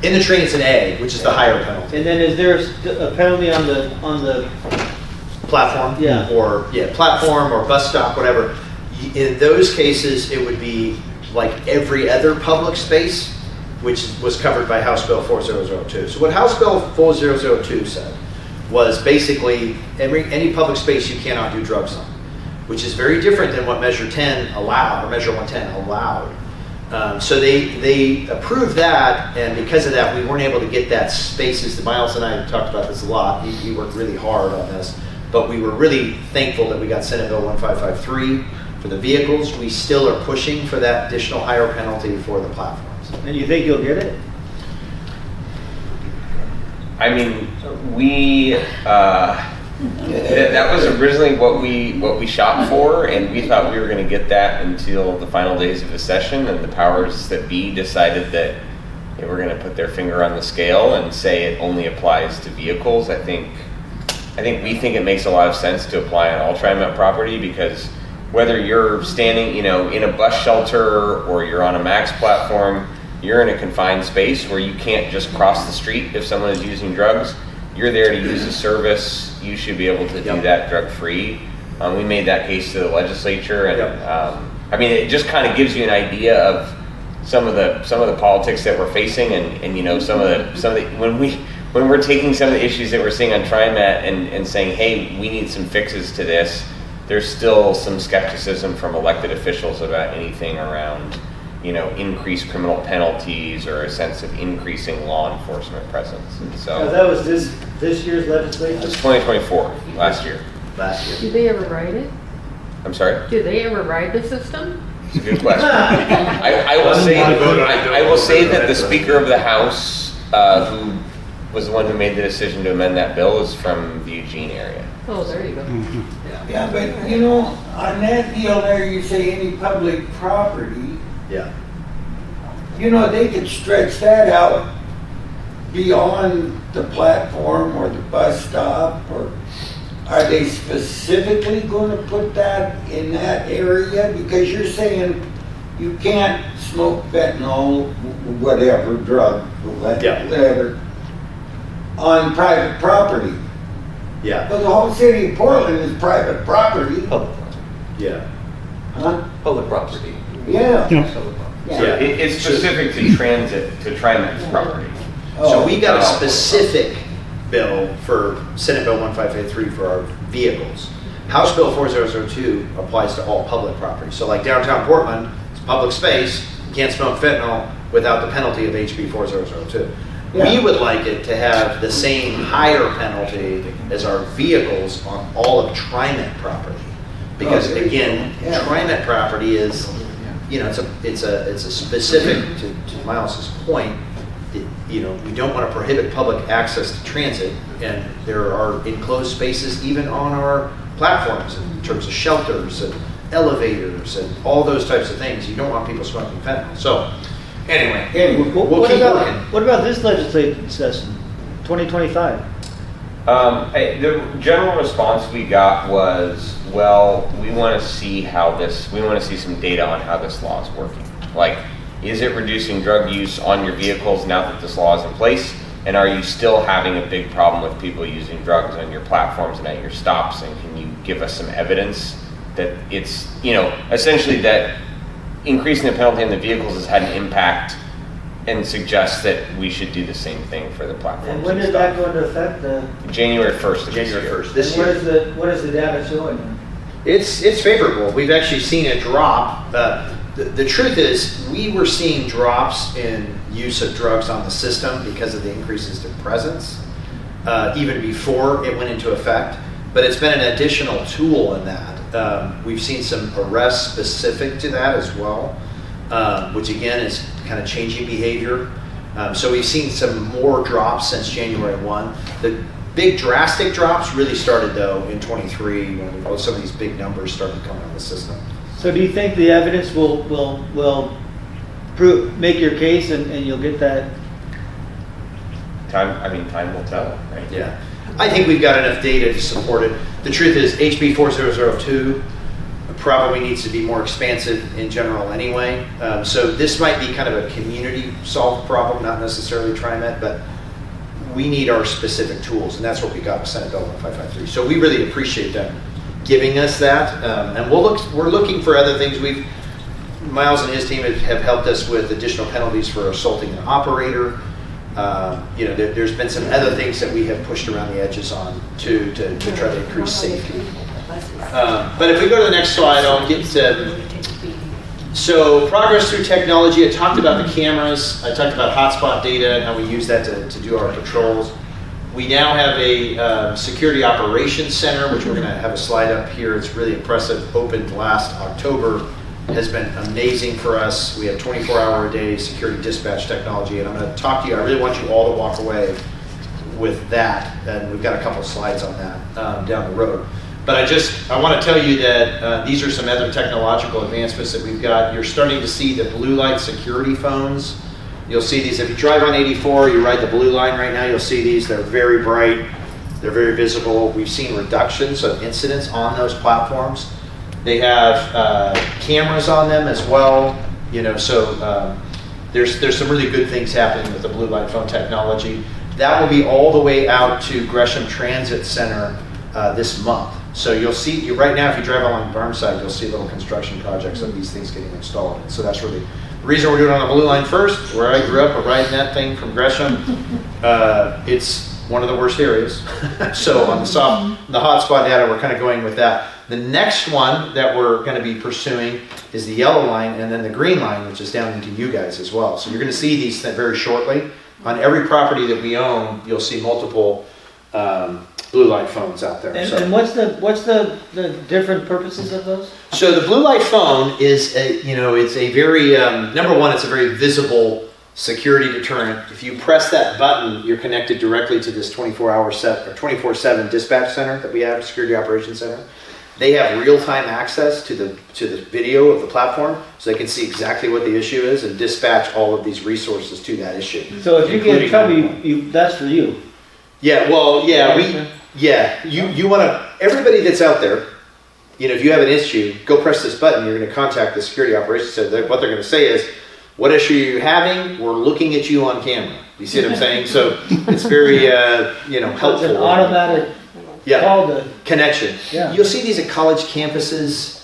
[SPEAKER 5] In the train, it's an A, which is the higher penalty.
[SPEAKER 1] And then is there a penalty on the
[SPEAKER 5] Platform?
[SPEAKER 1] Yeah.
[SPEAKER 5] Or, platform or bus stop, whatever. In those cases, it would be like every other public space, which was covered by House Bill 4002. So what House Bill 4002 said was basically any public space you cannot do drugs on, which is very different than what Measure 10 allowed, or Measure 110 allowed. So they approved that, and because of that, we weren't able to get that spaces. Miles and I talked about this a lot. He worked really hard on this, but we were really thankful that we got Senate Bill 1553 for the vehicles. We still are pushing for that additional higher penalty for the platforms.
[SPEAKER 1] and you think you'll get it?
[SPEAKER 3] I mean, that was originally what we shot for, and we thought we were going to get that until the final days of the session, and the powers that be decided that they were going to put their finger on the scale and say it only applies to vehicles. I think we think it makes a lot of sense to apply on all TriMet property, because whether you're standing, in a bus shelter or you're on a MAX platform, you're in a confined space where you can't just cross the street if someone is using drugs. You're there to use a service. You should be able to do that drug-free. We made that case to the legislature, and it just kind of gives you an idea of some of the politics that we're facing, and some of the when we're taking some of the issues that we're seeing on TriMet and saying, hey, we need some fixes to this. There's still some skepticism from elected officials about anything around, increased criminal penalties or a sense of increasing law enforcement presence. And so
[SPEAKER 1] That was this year's legislation?
[SPEAKER 3] it's 2024, last year.
[SPEAKER 4] Did they ever write it?
[SPEAKER 3] I'm sorry?
[SPEAKER 4] Did they ever write the system?
[SPEAKER 3] It's a good question. I will say that the Speaker of the House, who was the one who made the decision to amend that bill, is from the Eugene area.
[SPEAKER 4] Oh, there you go.
[SPEAKER 10] Yeah, but on that deal there, you say any public property,
[SPEAKER 5] Yeah.
[SPEAKER 10] they could stretch that out beyond the platform or the bus stop, or are they specifically going to put that in that area? Because you're saying you can't smoke fentanyl, whatever, drug, whatever, on private property.
[SPEAKER 5] Yeah.
[SPEAKER 10] But the whole city of Portland is private property.
[SPEAKER 5] Yeah.
[SPEAKER 10] Huh?
[SPEAKER 11] Public property.
[SPEAKER 10] Yeah.
[SPEAKER 3] It's specific to transit, to TriMet's property.
[SPEAKER 5] So we got a specific bill for Senate Bill 1553 for our vehicles. House Bill 4002 applies to all public property. So like downtown Portland, it's public space, you can't smoke fentanyl without the penalty of HB 4002.
[SPEAKER 10] Yeah.
[SPEAKER 5] We would like it to have the same higher penalty as our vehicles on all of TriMet property. Because again, TriMet property is, it's a specific, to Miles's point, we don't want to prohibit public access to transit, and there are enclosed spaces even on our platforms in terms of shelters and elevators and all those types of things. You don't want people smoking fentanyl. So anyway, we'll keep working.
[SPEAKER 1] What about this legislative session, 2025?
[SPEAKER 3] The general response we got was, well, we want to see some data on how this law is working. Like, is it reducing drug use on your vehicles now that this law is in place? And are you still having a big problem with people using drugs on your platforms and at your stops? And can you give us some evidence that it's, essentially that increasing the penalty on the vehicles has had an impact and suggests that we should do the same thing for the platforms.
[SPEAKER 1] And when is that going to affect
[SPEAKER 3] January 1st of
[SPEAKER 5] January
[SPEAKER 3] this year.
[SPEAKER 5] 1st this year.
[SPEAKER 1] What is the data showing?
[SPEAKER 5] It's favorable. We've actually seen a drop. The truth is, we were seeing drops in use of drugs on the system because of the increases to presence, even before it went into effect. But it's been an additional tool in that. We've seen some arrests specific to that as well. which again is kind of changing behavior. So we've seen some more drops since January 1. The big drastic drops really started though in 23 when some of these big numbers started coming on the system.
[SPEAKER 1] So do you think the evidence will make your case and you'll get that?
[SPEAKER 3] Time will tell, right?
[SPEAKER 5] Yeah. I think we've got enough data to support it. The truth is HB 4002 probably needs to be more expansive in general anyway. So this might be kind of a community solved problem, not necessarily TriMet, but we need our specific tools, and that's what we got with Senate Bill 1553. So we really appreciate them giving us that, and we're looking for other things. Miles and his team have helped us with additional penalties for assaulting an operator. There's been some other things that we have pushed around the edges on to try to increase safety. But if we go to the next slide, I'll get to, so progress through technology. I talked about the cameras. I talked about hotspot data and how we use that to do our patrols. We now have a security operations center, which we're going to have a slide up here. It's really impressive. Opened last October. Has been amazing for us. We have 24-hour-a-day security dispatch technology, and I'm going to talk to you. I really want you all to walk away with that, and we've got a couple slides on that down the road. But I want to tell you that these are some other technological advancements that we've got. You're starting to see the blue light security phones. You'll see these if you drive on 84. You ride the blue line right now. You'll see these. They're very bright. They're very visible. We've seen reductions of incidents on those platforms. They have cameras on them as well, so there's some really good things happening with the blue light phone technology. That will be all the way out to Gresham Transit Center this month. So you'll see, right now if you drive along Barnside, you'll see little construction projects of these things getting installed. And so that's really the reason we're doing it on the blue line first. Where I grew up, we're riding that thing from Gresham. It's one of the worst areas. So on the hotspot data, we're kind of going with that. The next one that we're going to be pursuing is the yellow line and then the green line, which is down into you guys as well. So you're going to see these very shortly. On every property that we own, you'll see multiple blue light phones out there.
[SPEAKER 1] And what's the different purposes of those?
[SPEAKER 5] So the blue light phone is it's a very number one, it's a very visible security deterrent. If you press that button, you're connected directly to this 24/7 dispatch center that we have, Security Operations Center. They have real-time access to the video of the platform, so they can see exactly what the issue is and dispatch all of these resources to that issue.
[SPEAKER 1] So if you get in trouble, that's for you.
[SPEAKER 5] Yeah, well, you want to, everybody that's out there, if you have an issue, go press this button, you're going to contact the Security Operations Center. What they're going to say is, what issue are you having? We're looking at you on camera. You see what I'm saying? So it's very, helpful.
[SPEAKER 1] It's an automatic call to
[SPEAKER 5] connection.
[SPEAKER 1] Yeah.
[SPEAKER 5] You'll see these at college campuses.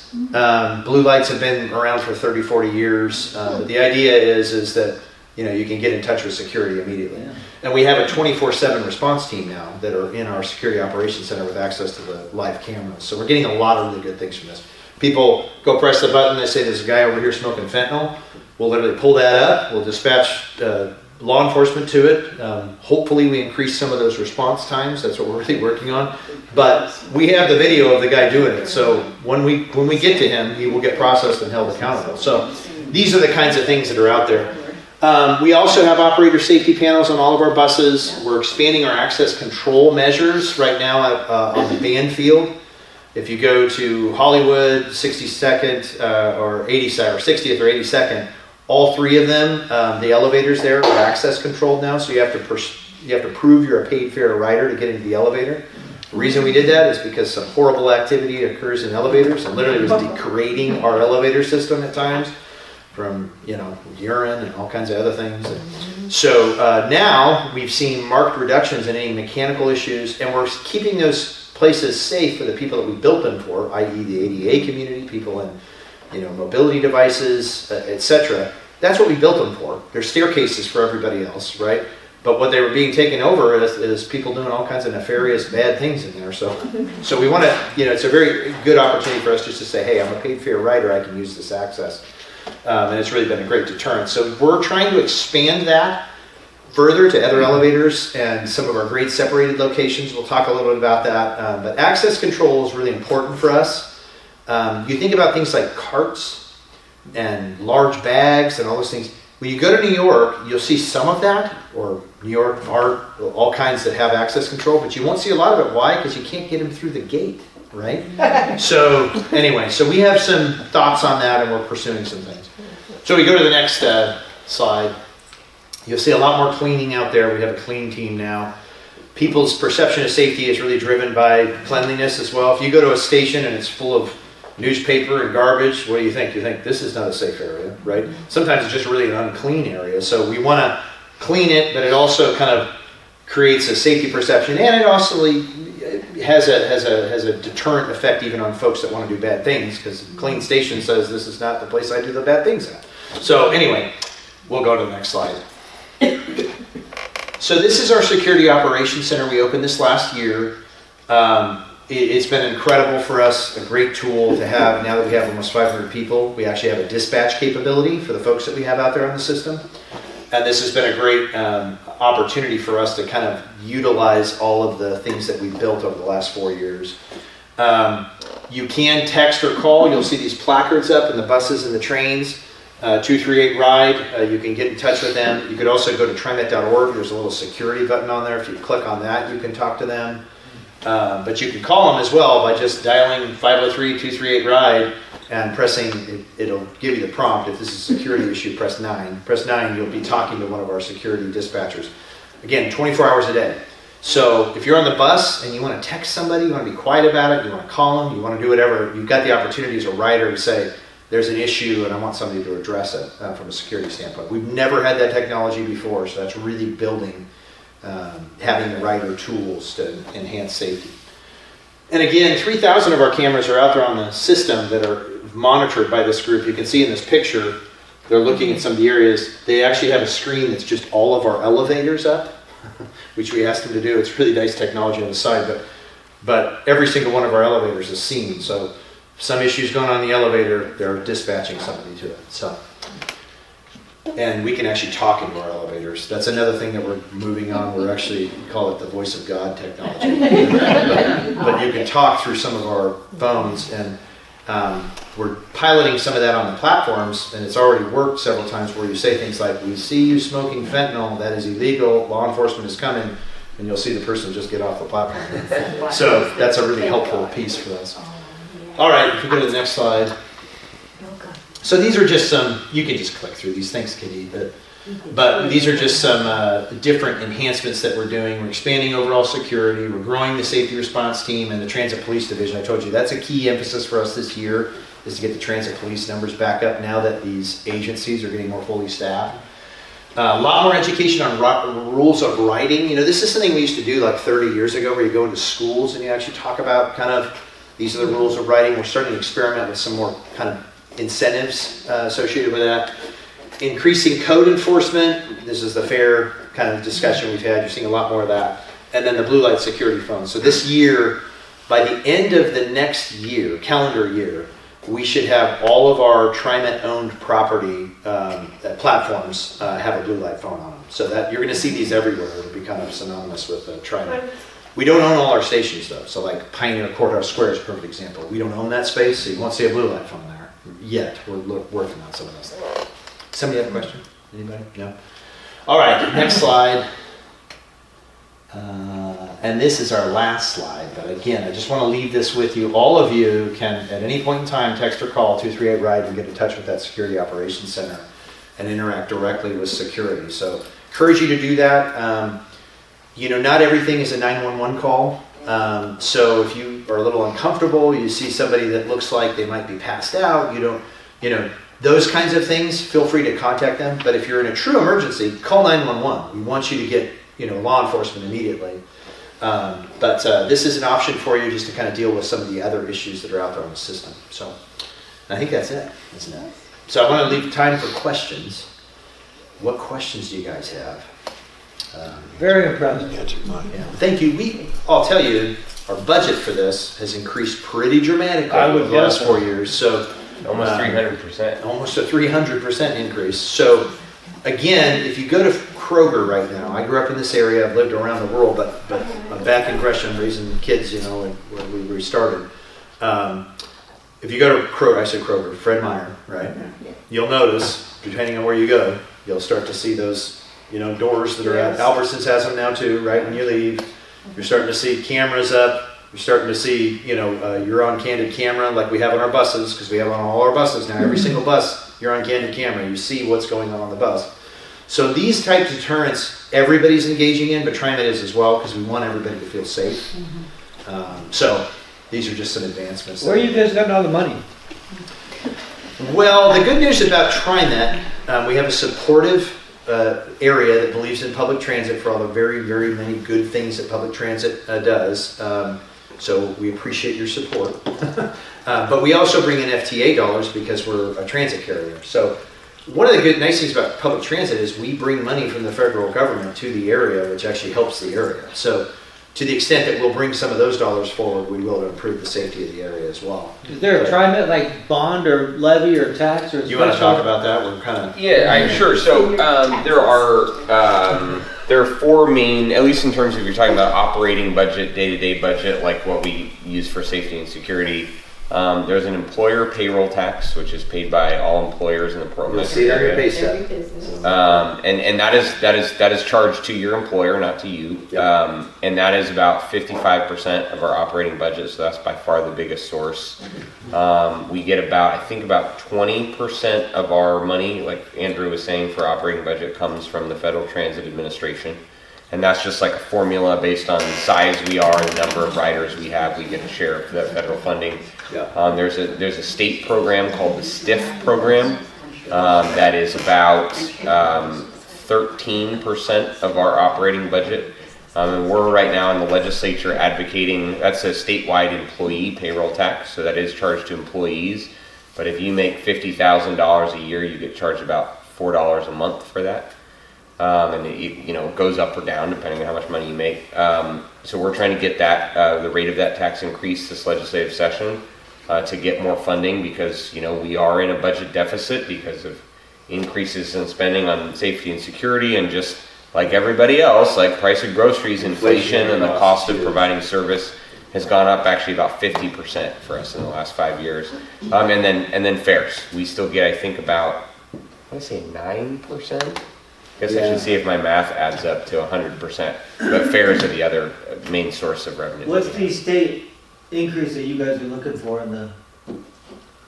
[SPEAKER 5] Blue lights have been around for 30, 40 years. But the idea is that, you can get in touch with security immediately. Yeah. And we have a 24/7 response team now that are in our Security Operations Center with access to the live cameras. So we're getting a lot of really good things from this. People go press the button, they say there's a guy over here smoking fentanyl. We'll literally pull that up. We'll dispatch law enforcement to it. Hopefully we increase some of those response times. That's what we're really working on. But we have the video of the guy doing it. So when we get to him, he will get processed and held accountable. So these are the kinds of things that are out there. We also have operator safety panels on all of our buses. We're expanding our access control measures right now on the band field. If you go to Hollywood, 62nd or 80th or 60th or 82nd, all three of them, the elevators there are access controlled now, so you have to prove you're a paid fare rider to get into the elevator. The reason we did that is because some horrible activity occurs in elevators, and literally was degrading our elevator system at times from urine and all kinds of other things. So now we've seen marked reductions in any mechanical issues, and we're keeping those places safe for the people that we built them for, i.e. the ADA community, people in mobility devices, etc. That's what we built them for. There's staircases for everybody else, right? But what they were being taken over is people doing all kinds of nefarious bad things in there. So we want to, it's a very good opportunity for us just to say, hey, I'm a paid fare rider, I can use this access. And it's really been a great deterrent. So we're trying to expand that further to other elevators and some of our grade separated locations. We'll talk a little bit about that. But access control is really important for us. You think about things like carts. and large bags and all those things. When you go to New York, you'll see some of that, or New York art, all kinds that have access control, but you won't see a lot of it. Why? Because you can't get them through the gate, right? So anyway, so we have some thoughts on that, and we're pursuing some things. So we go to the next slide. You'll see a lot more cleaning out there. We have a clean team now. People's perception of safety is really driven by cleanliness as well. If you go to a station and it's full of newspaper and garbage, what do you think? You think this is not a safe area, right? Sometimes it's just really an unclean area. So we want to clean it, but it also kind of creates a safety perception, and it also has a deterrent effect even on folks that want to do bad things, because clean station says this is not the place I do the bad things at. So anyway, we'll go to the next slide. So this is our Security Operations Center. We opened this last year. It's been incredible for us, a great tool to have. Now that we have almost 500 people, we actually have a dispatch capability for the folks that we have out there on the system. And this has been a great opportunity for us to kind of utilize all of the things that we've built over the last 4 years. You can text or call. You'll see these placards up in the buses and the trains. 238 RIDE, you can get in touch with them. You could also go to TriMet.org. There's a little security button on there. If you click on that, you can talk to them. But you can call them as well by just dialing 503-238-RIDE and pressing, it'll give you the prompt. If this is a security issue, press 9. Press 9, you'll be talking to one of our security dispatchers. Again, 24 hours a day. So if you're on the bus and you want to text somebody, you want to be quiet about it, you want to call them, you want to do whatever, you've got the opportunity as a rider to say, there's an issue and I want somebody to address it from a security standpoint. We've never had that technology before, so that's really building, having the rider tools to enhance safety. And again, 3,000 of our cameras are out there on the system that are monitored by this group. You can see in this picture, they're looking at some of the areas. They actually have a screen that's just all of our elevators up, which we asked them to do. It's really nice technology on the side, but every single one of our elevators is seen. So some issues going on in the elevator, they're dispatching somebody to it. So, and we can actually talk into our elevators. That's another thing that we're moving on. We're actually, we call it the voice of God technology. But you can talk through some of our phones, and we're piloting some of that on the platforms, and it's already worked several times where you say things like, we see you smoking fentanyl, that is illegal, law enforcement is coming, and you'll see the person just get off the platform. So that's a really helpful piece for us. All right, if we go to the next slide. So these are just some, you can just click through these, thanks Kittie, but these are just some different enhancements that we're doing. We're expanding overall security, we're growing the safety response team and the transit police division. I told you that's a key emphasis for us this year, is to get the transit police numbers back up now that these agencies are getting more fully staffed. A lot more education on rules of riding. You know, this is something we used to do like 30 years ago, where you go into schools and you actually talk about kind of, these are the rules of riding. We're starting to experiment with some more kind of incentives associated with that. Increasing code enforcement. This is the fair kind of discussion we've had. You're seeing a lot more of that. And then the blue light security phone. So this year, by the end of the next year, calendar year, we should have all of our TriMet owned property platforms have a blue light phone on them. So that you're going to see these everywhere. It'll be kind of synonymous with TriMet. We don't own all our stations though. So like Pioneer Courthouse Square is a perfect example. We don't own that space, so you won't see a blue light phone there yet. We're working on some of those things. Somebody have a question? Anybody? No? All right, next slide. And this is our last slide, but again, I just want to leave this with you. All of you can, at any point in time, text or call 238-RIDE and get in touch with that Security Operations Center and interact directly with security. So, encourage you to do that. You know, not everything is a 911 call. So if you are a little uncomfortable, you see somebody that looks like they might be passed out, those kinds of things, feel free to contact them. But if you're in a true emergency, call 911. We want you to get, law enforcement immediately. But this is an option for you just to kind of deal with some of the other issues that are out there on the system. So I think that's it, isn't it? So I want to leave time for questions. What questions do you guys have?
[SPEAKER 1] Very impressive.
[SPEAKER 5] Yeah. Thank you. I'll tell you, our budget for this has increased pretty dramatically over the last 4 years. So
[SPEAKER 3] almost 300%.
[SPEAKER 5] Almost a 300% increase. So again, if you go to Kroger right now, I grew up in this area. I've lived around the world, but I'm back in Gresham raising kids, where we started. if you go to Kroger, I said Kroger, Fred Meyer, right? You'll notice, depending on where you go, you'll start to see those, doors that are at, Albertsons has them now too, right? When you leave, you're starting to see cameras up. You're starting to see, you're on candid camera like we have on our buses, because we have on all our buses now. Every single bus, you're on candid camera. You see what's going on the bus. So these types of deterrents, everybody's engaging in, but TriMet is as well, because we want everybody to feel safe. So these are just some advancements.
[SPEAKER 1] Where are you guys getting all the money?
[SPEAKER 5] Well, the good news about TriMet, we have a supportive area that believes in public transit for all the very, very many good things that public transit does. So we appreciate your support. But we also bring in FTA dollars because we're a transit carrier. So one of the nice things about public transit is we bring money from the federal government to the area, which actually helps the area. So to the extent that we'll bring some of those dollars forward, we will improve the safety of the area as well.
[SPEAKER 1] Is there a TriMet like bond or levy or tax or?
[SPEAKER 5] You want to talk about that? We're kind of
[SPEAKER 3] sure. So there are four main, at least in terms of you're talking about operating budget, day-to-day budget, like what we use for safety and security. There's an employer payroll tax, which is paid by all employers in the Portland metro area. And that is charged to your employer, not to you.
[SPEAKER 5] Yep.
[SPEAKER 3] And that is about 55% of our operating budget, so that's by far the biggest source. We get about 20% of our money, like Andrew was saying, for operating budget comes from the Federal Transit Administration. And that's just like a formula based on the size we are and the number of riders we have. We get a share of that federal funding.
[SPEAKER 5] Yeah.
[SPEAKER 3] There's a state program called the STIF program that is about 13% of our operating budget. And we're right now in the legislature advocating, that's a statewide employee payroll tax, so that is charged to employees. But if you make $50,000 a year, you get charged about $4 a month for that. And it goes up or down depending on how much money you make. So we're trying to get that the rate of that tax increase this legislative session to get more funding, because we are in a budget deficit because of increases in spending on safety and security, and just like everybody else, like price of groceries, inflation, and the cost of providing service has gone up actually about 50% for us in the last 5 years. And then fares, we still get about 9%. I guess I should see if my math adds up to 100%. But fares are the other main source of revenue.
[SPEAKER 1] What's the state increase that you guys are looking for in the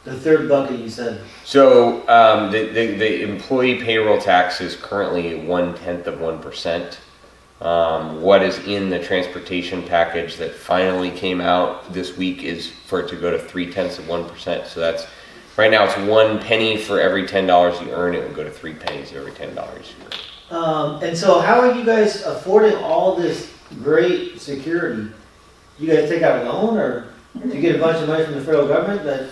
[SPEAKER 1] third bucket you said?
[SPEAKER 3] So the employee payroll tax is currently 0.1%. What is in the transportation package that finally came out this week is for it to go to 0.3%. So that's right now it's 1 penny for every $10 you earn. It will go to 3 pennies every $10 you earn.
[SPEAKER 1] And so how are you guys affording all this great security? You guys take out a loan, or do you get a bunch of money from the federal government that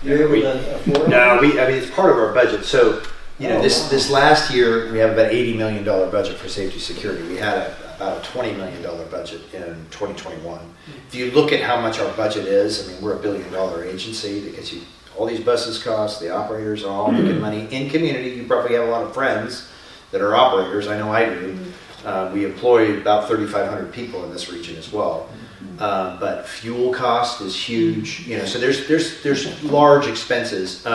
[SPEAKER 1] you're able to afford?
[SPEAKER 5] No, it's part of our budget. So, this last year we have about $80 million budget for safety security. We had about a $20 million budget in 2021. If you look at how much our budget is, we're $1 billion agency because all these buses cost, the operators are all making money in community. You probably have a lot of friends that are operators. I know I do. We employ about 3,500 people in this region as well. But fuel cost is huge. So there's large expenses.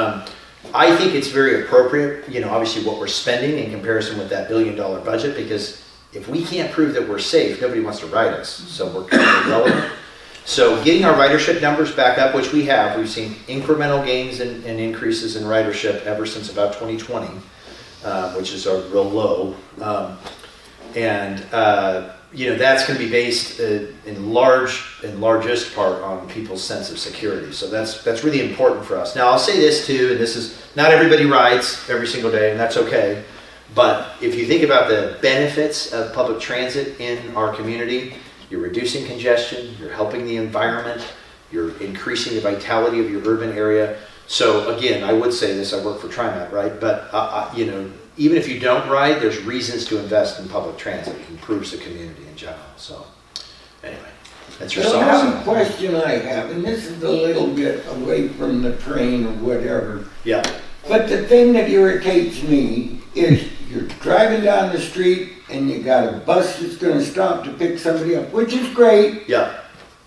[SPEAKER 5] I think it's very appropriate, obviously what we're spending in comparison with that $1 billion budget, because if we can't prove that we're safe, nobody wants to ride us. So we're kind of irrelevant. So getting our ridership numbers back up, which we have, we've seen incremental gains and increases in ridership ever since about 2020, which is a real low. That's going to be based in largest part on people's sense of security. So that's really important for us. Now I'll say this too, and this is, not everybody rides every single day, and that's okay. But if you think about the benefits of public transit in our community, you're reducing congestion, you're helping the environment, you're increasing the vitality of your urban area. So again, I would say this, I work for TriMet, right? But even if you don't ride, there's reasons to invest in public transit. It improves the community in general. So anyway, that's your
[SPEAKER 10] So
[SPEAKER 5] song.
[SPEAKER 10] one question I have, and this is a little bit away from the train or whatever,
[SPEAKER 5] Yeah.
[SPEAKER 10] but the thing that irritates me is you're driving down the street and you got a bus that's gonna stop to pick somebody up, which is great,
[SPEAKER 5] Yeah.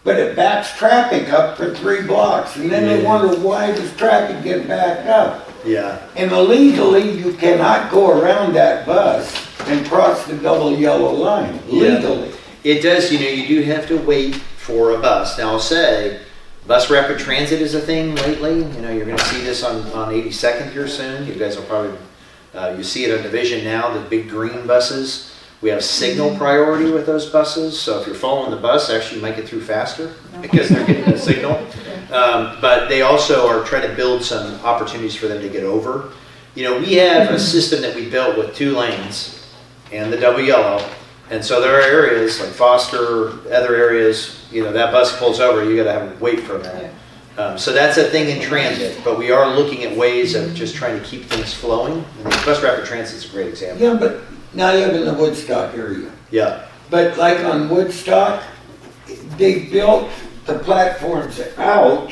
[SPEAKER 10] but it backs traffic up for 3 blocks, and then they wonder why does traffic get backed up?
[SPEAKER 5] Yeah.
[SPEAKER 10] And illegally, you cannot go around that bus and cross the double yellow line, legally.
[SPEAKER 5] It does, you do have to wait for a bus. Now I'll say, bus rapid transit is a thing lately. You're gonna see this on 82nd here soon. You guys will probably, you see it on Division now, the big green buses. We have signal priority with those buses, so if you're following the bus, actually you might get through faster because they're getting the signal. But they also are trying to build some opportunities for them to get over. We have a system that we built with 2 lanes and the double yellow. And so there are areas like Foster, other areas, that bus pulls over, you gotta have to wait for a minute. So that's a thing in transit, but we are looking at ways of just trying to keep things flowing. And bus rapid transit is a great example.
[SPEAKER 10] Yeah, but now I live in the Woodstock area.
[SPEAKER 5] Yeah.
[SPEAKER 10] But like on Woodstock, they built the platforms out,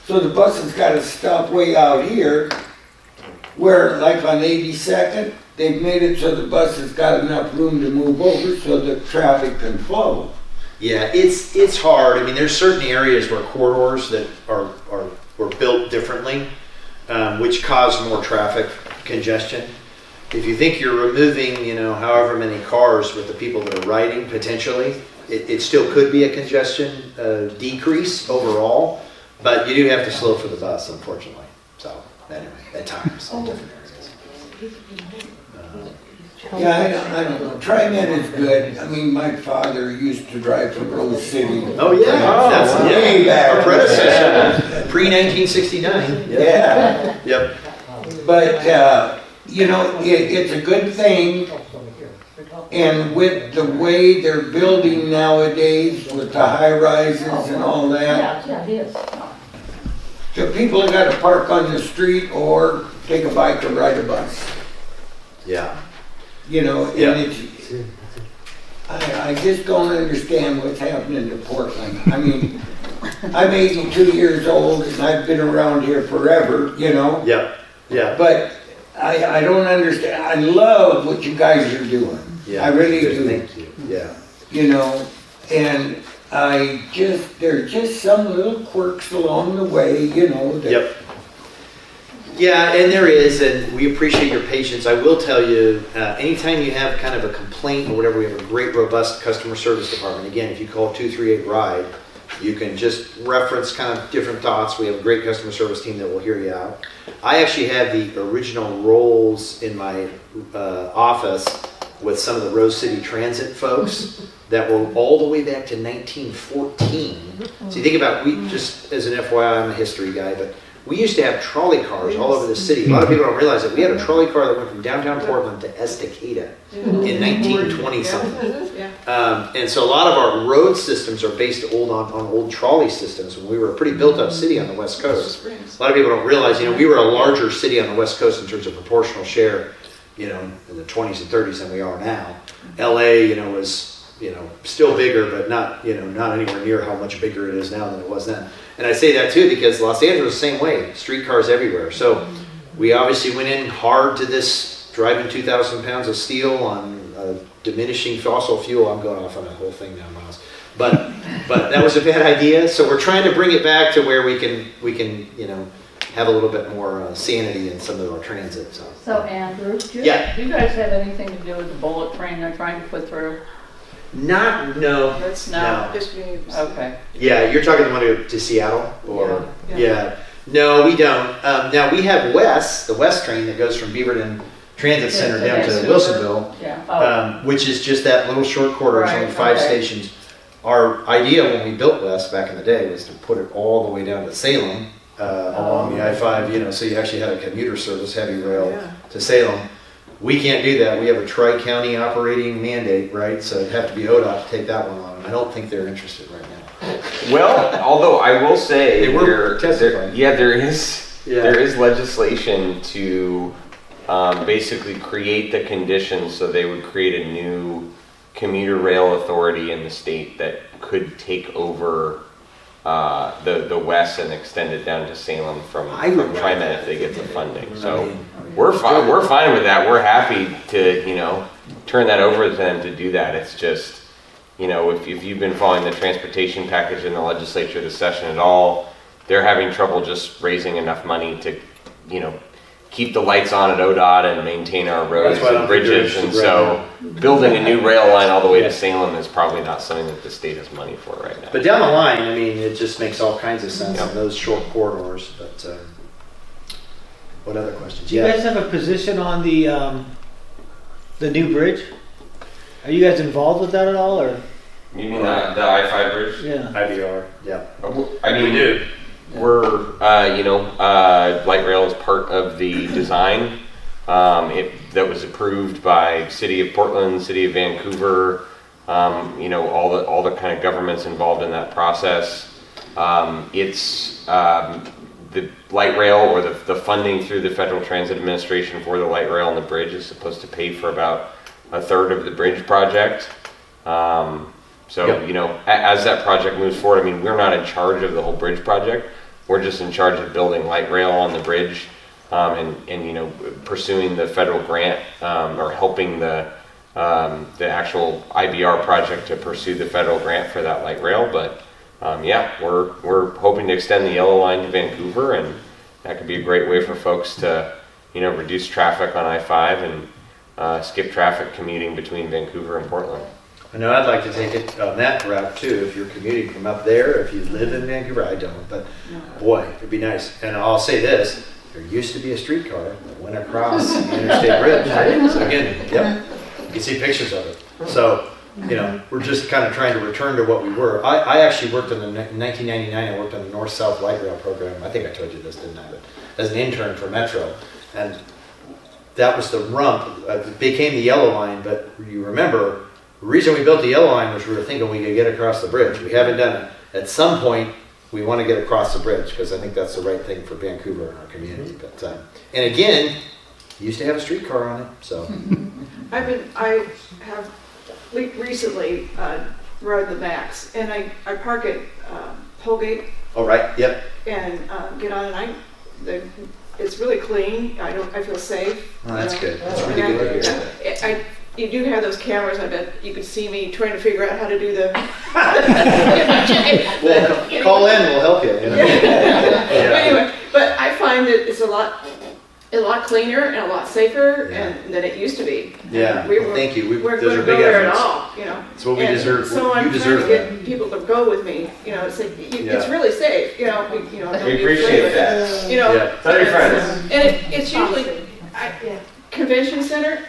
[SPEAKER 10] so the buses gotta stop way out here, where like on 82nd, they've made it so the buses got enough room to move over so the traffic can flow.
[SPEAKER 5] Yeah, it's hard. I mean, there's certain areas where corridors that were built differently, which cause more traffic congestion. If you think you're removing, however many cars with the people that are riding, potentially, it still could be a congestion decrease overall, but you do have to slow for the bus, unfortunately. So, anyway, at times, in different areas.
[SPEAKER 10] Yeah, I don't know. TriMet is good. I mean, my father used to drive from Rose City.
[SPEAKER 5] Oh, yeah. That's
[SPEAKER 10] way back.
[SPEAKER 5] Our predecessor. Pre-1969.
[SPEAKER 10] Yeah.
[SPEAKER 5] Yep.
[SPEAKER 10] But, it's a good thing. And with the way they're building nowadays, with the high rises and all that.
[SPEAKER 4] Yeah, it is.
[SPEAKER 10] So people have got to park on the street or take a bike or ride a bus.
[SPEAKER 5] Yeah.
[SPEAKER 10] And it's, I just don't understand what's happening to Portland. I mean, I'm 82 years old and I've been around here forever,
[SPEAKER 5] Yep. Yeah.
[SPEAKER 10] But I don't understand. I love what you guys are doing.
[SPEAKER 5] Yeah.
[SPEAKER 10] I really do.
[SPEAKER 5] Thank you. Yeah.
[SPEAKER 10] And there's just some little quirks along the way, that.
[SPEAKER 5] Yep. Yeah, and there is, and we appreciate your patience. I will tell you, anytime you have kind of a complaint or whatever, we have a great, robust customer service department. Again, if you call 238-RIDE, you can just reference kind of different thoughts. We have a great customer service team that will hear you out. I actually have the original rolls in my office with some of the Rose City Transit folks that were all the way back to 1914. So you think about, we just, as an FYI, I'm a history guy, but we used to have trolley cars all over the city. A lot of people don't realize that we had a trolley car that went from downtown Portland to Estacada in 1920 something. And so a lot of our road systems are based on old trolley systems. When we were a pretty built up city on the West Coast, a lot of people don't realize, we were a larger city on the West Coast in terms of proportional share, in the 20s and 30s than we are now. LA, was, still bigger, but not anywhere near how much bigger it is now than it was then. And I say that too because Los Angeles, the same way, streetcars everywhere. So we obviously went in hard to this, driving 2,000 pounds of steel on diminishing fossil fuel. I'm going off on a whole thing now, Miles. But that was a bad idea. So we're trying to bring it back to where we can have a little bit more sanity in some of our transit.
[SPEAKER 11] So Andrew, do you guys have anything to do with the bullet train they're trying to put through?
[SPEAKER 5] No.
[SPEAKER 11] Okay.
[SPEAKER 5] Yeah, you're talking the one to Seattle? Or yeah. No, we don't. Now we have the West train that goes from Beaverton Transit Center down to Wilsonville, which is just that little short corridor. It's only 5 stations. Our idea when we built West back in the day was to put it all the way down to Salem, along the I-5, so you actually had a commuter service, heavy rail to Salem. We can't do that. We have a tri-county operating mandate, right? So it'd have to be ODOT to take that one on. And I don't think they're interested right now.
[SPEAKER 3] Well, although I will say,
[SPEAKER 5] there
[SPEAKER 3] is legislation to basically create the conditions so they would create a new commuter rail authority in the state that could take over the West and extend it down to Salem from TriMet if they get the funding. So we're fine with that. We're happy to turn that over to them to do that. It's just you know, if you've been following the transportation package in the legislature this session at all, they're having trouble just raising enough money to, you know, keep the lights on at ODOT and maintain our roads and bridges. And so building a new rail line all the way to Salem is probably not something that the state has money for right now.
[SPEAKER 5] But down the line, I mean, it just makes all kinds of sense in those short corridors. But what other questions?
[SPEAKER 1] Do you guys have a position on the new bridge? Are you guys involved with that at all, or?
[SPEAKER 3] You mean the I-5 bridge?
[SPEAKER 1] Yeah.
[SPEAKER 5] IBR, yeah.
[SPEAKER 3] I mean, we do. We're, light rail is part of the design. That was approved by City of Portland, City of Vancouver, all the kind of governments involved in that process. It's the light rail, or the funding through the Federal Transit Administration for the light rail and the bridge is supposed to pay for about a third of the bridge project. As that project moves forward, I mean, we're not in charge of the whole bridge project. We're just in charge of building light rail on the bridge, and pursuing the federal grant, or helping the actual IBR project to pursue the federal grant for that light rail. But we're hoping to extend the yellow line to Vancouver, and that could be a great way for folks to, reduce traffic on I-5 and skip traffic commuting between Vancouver and Portland.
[SPEAKER 5] I know I'd like to take it on that route too, if you're commuting from up there, if you live in Vancouver. I don't, but boy, it'd be nice. And I'll say this, there used to be a streetcar that went across the interstate bridge. So again, you can see pictures of it. So, we're just kind of trying to return to what we were. I actually worked in 1999, I worked on the North-South Light Rail program. I think I told you this, didn't I? But as an intern for Metro. And that was the rump. It became the yellow line, but you remember, the reason we built the yellow line was we were thinking we could get across the bridge. We haven't done it. At some point, we want to get across the bridge because I think that's the right thing for Vancouver and our community. But and again, you used to have a streetcar on it, so.
[SPEAKER 12] I have recently rode the Max, and I park at Holgate.
[SPEAKER 5] Oh right, yep.
[SPEAKER 12] And get on, and it's really clean. I feel safe.
[SPEAKER 5] Oh, that's good. That's really good to hear.
[SPEAKER 12] You do have those cameras. I bet you could see me trying to figure out how to do the.
[SPEAKER 5] Well, call in. We'll help you.
[SPEAKER 12] Anyway, but I find that it's a lot cleaner and a lot safer than it used to be.
[SPEAKER 5] Yeah.
[SPEAKER 12] Thank
[SPEAKER 5] you.
[SPEAKER 12] We're
[SPEAKER 5] those
[SPEAKER 12] going
[SPEAKER 5] are
[SPEAKER 12] to go
[SPEAKER 5] big
[SPEAKER 12] there
[SPEAKER 5] efforts.
[SPEAKER 12] at all.
[SPEAKER 5] It's what we deserve.
[SPEAKER 12] So I'm trying to get people to go with me. It's like it's really safe.
[SPEAKER 3] We appreciate that. Tell your friends.
[SPEAKER 12] And it's usually convention center.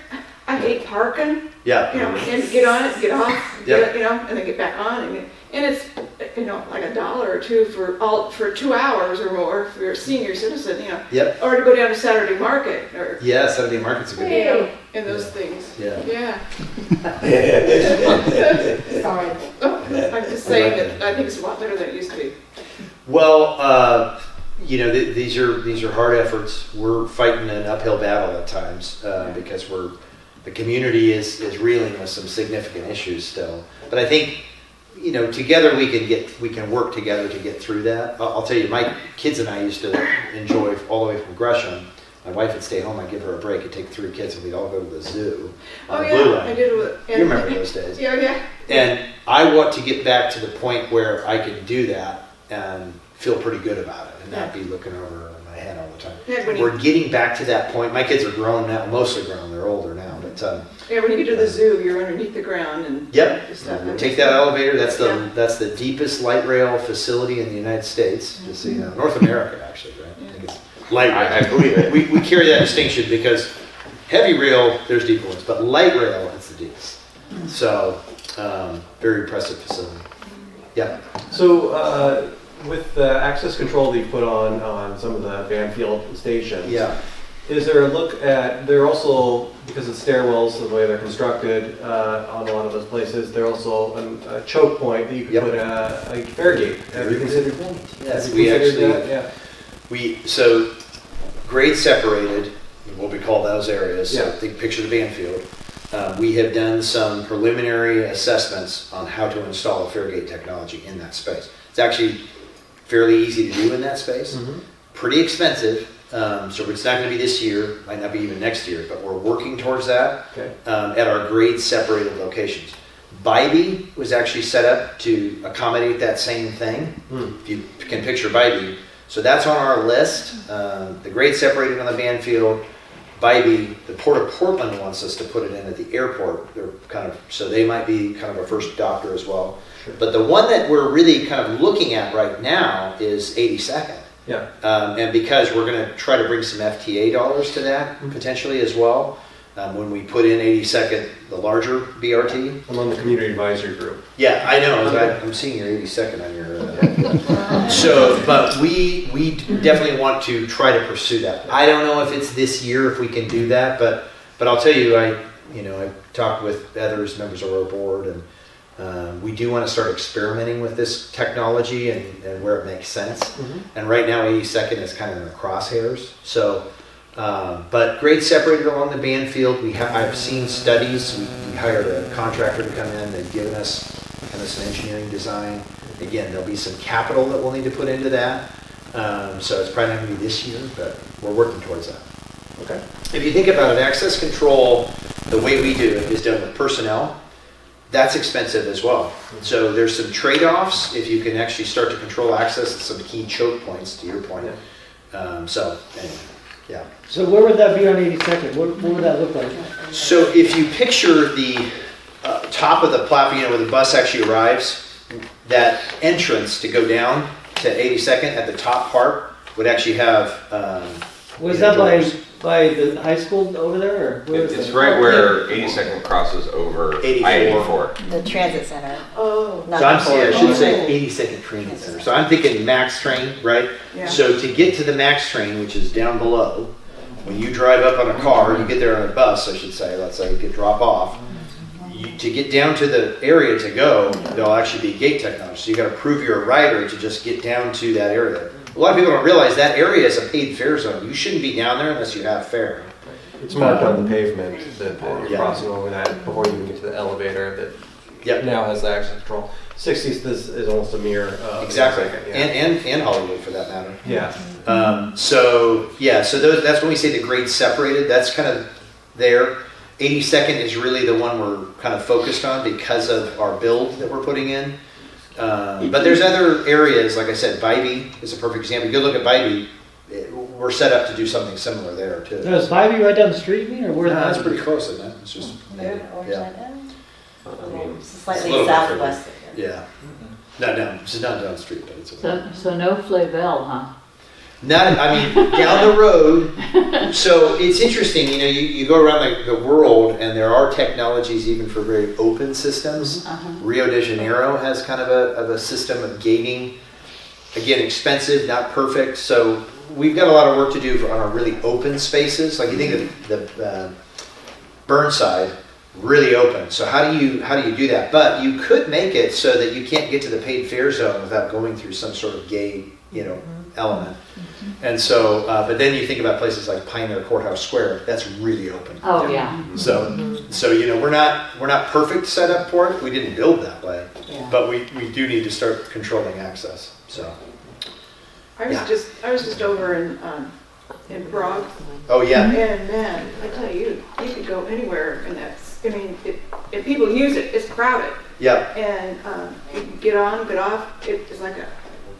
[SPEAKER 12] I hate parking.
[SPEAKER 5] Yeah.
[SPEAKER 12] And get on it, get off,
[SPEAKER 5] Yep.
[SPEAKER 12] and then get back on, and it's like $1 or $2 for 2 hours or more if you're a senior citizen,
[SPEAKER 5] Yep.
[SPEAKER 12] or to go down to Saturday Market or
[SPEAKER 5] Saturday Market's a good
[SPEAKER 12] and those things.
[SPEAKER 5] Yeah.
[SPEAKER 12] Sorry. I'm just saying that I think it's a lot better than it used to be.
[SPEAKER 5] Well, these are hard efforts. We're fighting an uphill battle at times because the community is reeling with some significant issues still. But I think, together we can work together to get through that. I'll tell you, my kids and I used to enjoy all the way from Gresham. My wife would stay home. I'd give her a break. I'd take 3 kids and we'd all go to the zoo.
[SPEAKER 12] Oh
[SPEAKER 5] the Blue
[SPEAKER 12] yeah,
[SPEAKER 5] Line.
[SPEAKER 12] I did.
[SPEAKER 5] You remember those days?
[SPEAKER 12] Yeah.
[SPEAKER 5] And I want to get back to the point where I can do that and feel pretty good about it and not be looking over my head all the time. We're getting back to that point. My kids are grown now, mostly grown. They're older now, but
[SPEAKER 12] when you get to the zoo, you're underneath the ground and
[SPEAKER 5] take that elevator. That's the deepest light rail facility in the United States. Just so you know, North America actually, right? I think it's light rail.
[SPEAKER 3] I believe it.
[SPEAKER 5] We carry that distinction because heavy rail, there's deeper ones, but light rail is the deepest. So very impressive facility. Yeah.
[SPEAKER 13] So. With the access control that you put on some of the Banfield stations, is there a look at, they're also, because of stairwells, the way they're constructed on a lot of those places, they're also a choke point that you could put a fare gate. Have you considered that?
[SPEAKER 5] Yes, we actually, so grade separated, what we call those areas, so think picture the Banfield. We have done some preliminary assessments on how to install a fare gate technology in that space. It's actually fairly easy to do in that space. Pretty expensive, so it's not going to be this year, might not be even next year, but we're working towards that at our grade separated locations. Bybee was actually set up to accommodate that same thing. If you can picture Bybee. So that's on our list. The grade separated on the Banfield. Bybee, the Port of Portland wants us to put it in at the airport. They're so they might be kind of a first adopter as well. Sure. But the one that we're really kind of looking at right now is 82nd.
[SPEAKER 13] Yeah.
[SPEAKER 5] And because we're going to try to bring some FTA dollars to that potentially as well. When we put in 82nd, the larger BRT.
[SPEAKER 13] I'm on the community advisory group.
[SPEAKER 5] Yeah, I know. I'm seeing your 82nd on your. So, but we definitely want to try to pursue that. I don't know if it's this year if we can do that, but I'll tell you, I talked with others, members of our board, and we do want to start experimenting with this technology and where it makes sense. And right now, 82nd is kind of in the crosshairs. So. But grade separated along the Banfield, I've seen studies. We hired a contractor to come in. They've given us kind of some engineering design. Again, there'll be some capital that we'll need to put into that. So it's probably not going to be this year, but we're working towards that. Okay. If you think about it, access control, the way we do it is done with personnel. That's expensive as well. So there's some trade-offs if you can actually start to control access at some key choke points, to your point. So anyway. Yeah.
[SPEAKER 1] So where would that be on 82nd? What would that look like?
[SPEAKER 5] So if you picture the top of the platform, where the bus actually arrives, that entrance to go down to 82nd at the top part would actually have.
[SPEAKER 1] Was that by the high school over there? Or
[SPEAKER 3] It's right where 82nd crosses over I-84.
[SPEAKER 8] The transit center.
[SPEAKER 12] Oh.
[SPEAKER 5] So I should say 82nd Transit Center. So I'm thinking Max train, right?
[SPEAKER 12] Yeah.
[SPEAKER 5] So to get to the Max train, which is down below, when you drive up on a car, you get there on a bus, I should say, let's say you could drop off. To get down to the area to go, there'll actually be gate technology. So you got to prove you're a rider to just get down to that area. A lot of people don't realize that area is a paid fare zone. You shouldn't be down there unless you have fare.
[SPEAKER 13] It's marked on the pavement that you're crossing over that before you even get to the elevator that now has the access control. 60th is almost a mirror.
[SPEAKER 5] Exactly. And Hollywood for that matter. Yeah. So that's when we say the grade separated. That's kind of there. 82nd is really the one we're kind of focused on because of our build that we're putting in. But there's other areas, like I said, Bybee is a perfect example. You go look at Bybee, we're set up to do something similar there too.
[SPEAKER 1] So is Bybee right down the street, or where?
[SPEAKER 5] No, it's pretty close, isn't it? It's just
[SPEAKER 8] slightly southwest.
[SPEAKER 5] Yeah. No, it's not down the street, but it's
[SPEAKER 11] So no Flavel, huh?
[SPEAKER 5] Down the road. So it's interesting, you go around the world and there are technologies even for very open systems. Rio de Janeiro has kind of a system of gating. Again, expensive, not perfect. So we've got a lot of work to do on our really open spaces. Like you think of the Burnside, really open. So how do you do that? But you could make it so that you can't get to the paid fare zone without going through some sort of gate, element. And so, but then you think about places like Pioneer Courthouse Square. That's really open.
[SPEAKER 11] Oh yeah.
[SPEAKER 5] So we're not perfect set up for it. We didn't build that way, but we do need to start controlling access. So.
[SPEAKER 12] I was just over in Prague.
[SPEAKER 5] Oh yeah.
[SPEAKER 12] And man, I tell you, you could go anywhere, and if people use it, it's crowded.
[SPEAKER 5] Yep.
[SPEAKER 12] And you can get on, get off. It's like